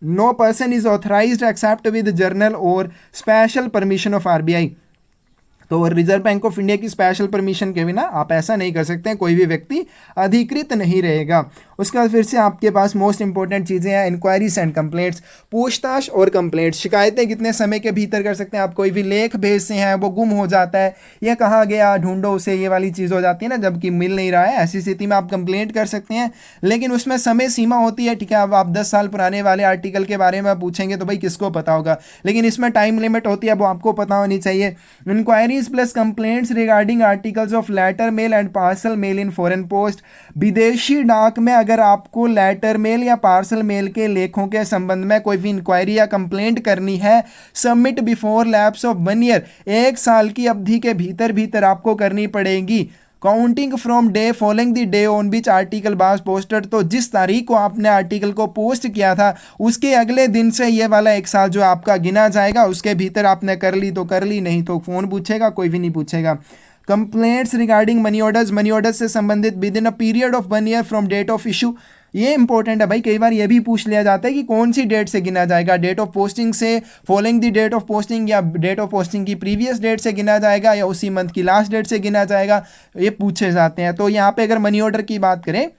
No person is authorised except with general or special permission of RBI. तो रिजर्व बैंक ऑफ इंडिया की स्पेशल परमिशन के बिना आप ऐसा नहीं कर सकते हैं, कोई भी व्यक्ति अधिकृत नहीं रहेगा। उसके बाद फिर से आपके पास मोस्ट इंपॉर्टेंट चीज़ें हैं, इंक्वायरीज एंड कंप्लेंट्स, पूछताछ और कंप्लेंट्स। शिकायतें कितने समय के भीतर कर सकते हैं आप, कोई भी लेख भेजते हैं वो गुम हो जाता है, ये कहाँ गया ढूंढो उसे, ये वाली चीज़ हो जाती है ना, जबकि मिल नहीं रहा है, ऐसी स्थिति में आप कंप्लेंट कर सकते हैं, लेकिन उसमें समय सीमा होती है, ठीक है। अब आप 10 साल पुराने वाले आर्टिकल के बारे में पूछेंगे तो भाई किसको पता होगा, लेकिन इसमें टाइम लिमिट होती है, वो आपको पता होनी चाहिए। Inquiries plus complaints regarding articles of letter mail and parcel mail in foreign post. विदेशी डाक में अगर आपको लेटर मेल या पार्सल मेल के लेखों के संबंध में कोई भी इंक्वायरी या कंप्लेंट करनी है, submit before lapse of 1 year, 1 साल की अवधि के भीतर भीतर आपको करनी पड़ेगी। Counting from day following the day on which article was posted, तो जिस तारीख को आपने आर्टिकल को पोस्ट किया था उसके अगले दिन से ये वाला 1 साल जो आपका गिना जाएगा, उसके भीतर आपने कर ली तो कर ली, नहीं तो फोन पूछेगा, कोई भी नहीं पूछेगा। Complaints regarding money orders, money order से संबंधित within a period of 1 year from date of issue, ये इंपॉर्टेंट है भाई, कई बार ये भी पूछ लिया जाता है कि कौन सी डेट से गिना जाएगा, डेट ऑफ पोस्टिंग से, following the date of posting, या डेट ऑफ पोस्टिंग की प्रीवियस डेट से गिना जाएगा, या उसी मंथ की लास्ट डेट से गिना जाएगा, ये पूछे जाते हैं। तो यहाँ पे अगर मनी ऑर्डर की बात करें,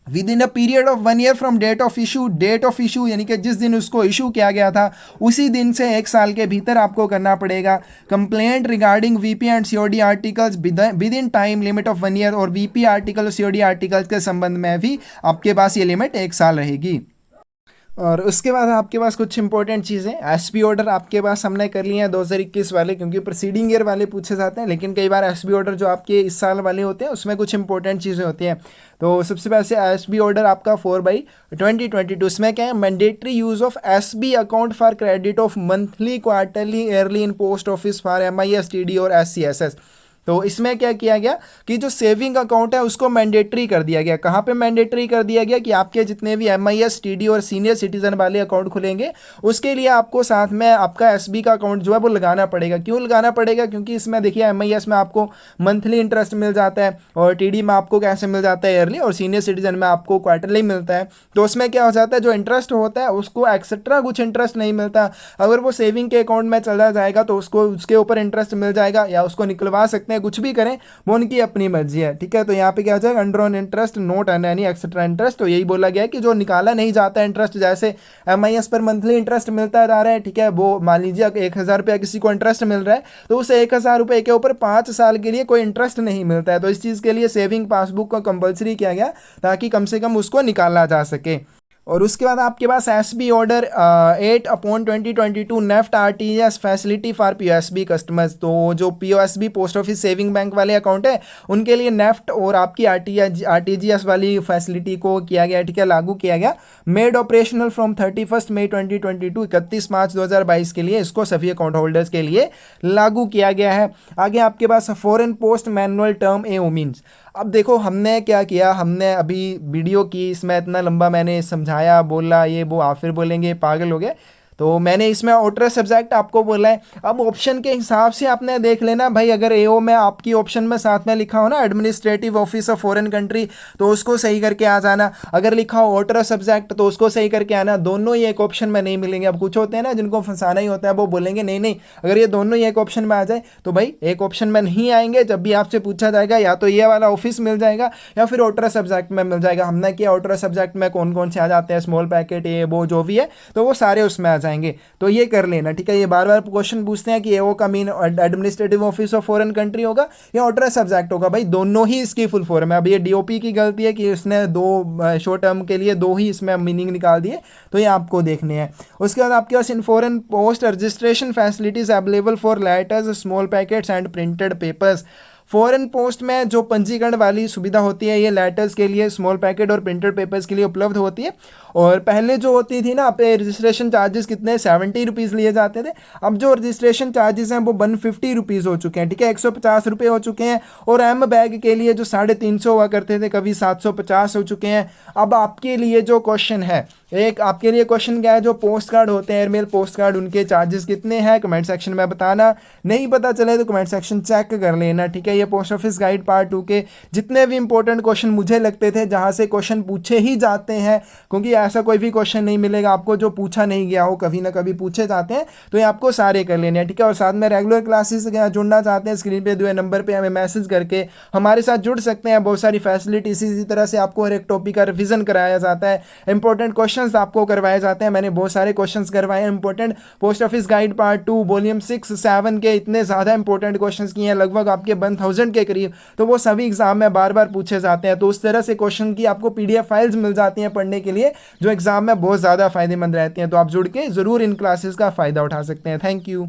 within a period of 1 year from date of issue, date of issue यानी कि जिस दिन उसको इशू किया गया था उसी दिन से 1 साल के भीतर आपको करना पड़ेगा। Complaint regarding VP and COD articles with in time limit of 1 year, और वीपी आर्टिकल और सीओडी आर्टिकल्स के संबंध में भी आपके पास ये लिमिट 1 साल रहेगी। और उसके बाद आपके पास कुछ इंपॉर्टेंट चीज़ें, एसपी ऑर्डर आपके पास हमने कर लिए हैं 2021 वाले, क्योंकि प्रीसीडिंग ईयर वाले पूछे जाते हैं, लेकिन कई बार एसपी ऑर्डर जो आपके इस साल वाले होते हैं उसमें कुछ इंपॉर्टेंट चीज़ें होती हैं। तो सबसे पहले एसबी ऑर्डर आपका 4/2022, इसमें क्या है, mandatory use of SB account for credit of monthly, quarterly, yearly in post office for MIS, TD और SCSS। तो इसमें क्या किया गया कि जो सेविंग अकाउंट है उसको मैंडेटरी कर दिया गया। कहाँ पे मैंडेटरी कर दिया गया कि आपके जितने भी MIS TD और सीनियर सिटीजन वाले अकाउंट खुलेंगे उसके लिए आपको साथ में आपका SB का अकाउंट जो है वो लगाना पड़ेगा। क्यों लगाना पड़ेगा? क्योंकि इसमें देखिए MIS में आपको मंथली इंटरेस्ट मिल जाता है और TD में आपको कैसे मिल जाता है ईयरली, और सीनियर सिटीजन में आपको क्वार्टरली मिलता है। तो उसमें क्या हो जाता है जो इंटरेस्ट होता है उसको एक्सेट्रा कुछ इंटरेस्ट नहीं मिलता। अगर वो सेविंग के अकाउंट में चला जाएगा तो उसको उसके ऊपर इंटरेस्ट मिल जाएगा या उसको निकलवा सकते हैं, कुछ भी करें वो उनकी अपनी मर्जी है। ठीक है, तो यहाँ पे क्या हो जाएगा under on interest note and any etcetera interest. तो यही बोला गया है कि जो निकाला नहीं जाता है इंटरेस्ट, जैसे MIS पर मंथली इंटरेस्ट मिलता जा रहा है, ठीक है, वो मान लीजिए 1,000 रुपया किसी को इंटरेस्ट मिल रहा है तो उस 1,000 रुपये के ऊपर 5 साल के लिए कोई इंटरेस्ट नहीं मिलता है। तो इस चीज़ के लिए सेविंग पासबुक को कंपलसरी किया गया ताकि कम से कम उसको निकाला जा सके। और उसके बाद आपके पास SB order 8/2022 NEFT RTS facility for POSB customers. तो जो POSB post office saving bank वाले अकाउंट है उनके लिए नेफ्ट और आपकी RTGS वाली फैसिलिटी को किया गया, ठीक है, लागू किया गया। मेड ऑपरेशनल फ्रॉम 31 मई 2022, 31 मार्च 2022 के लिए इसको सभी अकाउंट होल्डर्स के लिए लागू किया गया है। आगे आपके पास foreign post manual term AO means. अब देखो हमने क्या किया, हमने अभी वीडियो की, इसमें इतना लंबा मैंने समझाया, बोला ये वो, आप फिर बोलेंगे पागल हो गए। तो मैंने इसमें ऑर्डर सब्जेक्ट आपको बोला है। अब ऑप्शन के हिसाब से आपने देख लेना भाई, अगर AO में आपकी ऑप्शन में साथ में लिखा हो ना administrative office of foreign country तो उसको सही करके आ जाना। अगर लिखा हो ऑर्डर सब्जेक्ट तो उसको सही करके आना। दोनों ही एक ऑप्शन में नहीं मिलेंगे। अब कुछ होते हैं ना जिनको फंसाना ही होता है, वो बोलेंगे नहीं नहीं अगर ये दोनों ही एक ऑप्शन में आ जाए तो भाई एक ऑप्शन में नहीं आएंगे। जब भी आपसे पूछा जाएगा या तो ये वाला ऑफिस मिल जाएगा या फिर ऑर्डर सब्जेक्ट में मिल जाएगा। हमने किया ऑर्डर सब्जेक्ट में कौन कौन से आ जाते हैं, स्मॉल पैकेट ये वो जो भी है, तो वो सारे उसमें आ जाएंगे। तो ये कर लेना, ठीक है। ये बार बार क्वेश्चन पूछते हैं कि AO का mean administrative office of foreign country होगा या ऑर्डर सब्जेक्ट होगा। भाई दोनों ही इसकी फुल फॉर्म है। अब ये DOP की गलती है कि उसने दो शॉर्ट टर्म के लिए दो ही इसमें मीनिंग निकाल दिए, तो ये आपको देखने हैं। उसके बाद आपके पास in foreign post registration facilities available for letters, small packets and printed papers. Foreign post में जो पंजीकरण वाली सुविधा होती है ये लेटर्स के लिए, स्मॉल पैकेट और प्रिंटेड पेपर्स के लिए उपलब्ध होती है। और पहले जो होती थी ना पे रजिस्ट्रेशन चार्जेस कितने 70 रुपीज़ लिए जाते थे। अब जो रजिस्ट्रेशन चार्जेस हैं वो 150 रुपीज़ हो चुके हैं, ठीक है, 150 रुपये हो चुके हैं। और M बैग के लिए जो 350 हुआ करते थे कभी 750 हो चुके हैं। अब आपके लिए जो क्वेश्चन है, एक आपके लिए क्वेश्चन क्या है, जो पोस्ट कार्ड होते हैं एयरमेल पोस्ट कार्ड उनके चार्जेस कितने हैं कमेंट सेक्शन में बताना। नहीं पता चले तो कमेंट सेक्शन चेक कर लेना, ठीक है। ये पोस्ट ऑफिस गाइड पार्ट 2 के जितने भी इंपॉर्टेंट क्वेश्चन मुझे लगते थे जहां से क्वेश्चन पूछे ही जाते हैं, क्योंकि ऐसा कोई भी क्वेश्चन नहीं मिलेगा आपको जो पूछा नहीं गया हो, कभी ना कभी पूछे जाते हैं, तो ये आपको सारे कर लेने हैं, ठीक है। और साथ में रेगुलर क्लासेस जुड़ना चाहते हैं स्क्रीन पे दिए नंबर पे हमें मैसेज करके हमारे साथ जुड़ सकते हैं। बहुत सारी फैसिलिटीज इसी तरह से आपको हर एक टॉपिक का रिविजन कराया जाता है, इंपॉर्टेंट क्वेश्चंस आपको करवाए जाते हैं। मैंने बहुत सारे क्वेश्चंस करवाए हैं important, post office guide part 2 volume 6, 7 के इतने ज़्यादा इंपॉर्टेंट क्वेश्चंस किए हैं, लगभग आपके 1000 के करीब, तो वो सभी एग्जाम में बार बार पूछे जाते हैं। तो उस तरह से क्वेश्चन की आपको PDF फाइल्स मिल जाती हैं पढ़ने के लिए, जो एग्जाम में बहुत ज़्यादा फायदेमंद रहती हैं। तो आप जुड़ के ज़रूर इन क्लासेस का फ़ायदा उठा सकते हैं। Thank you.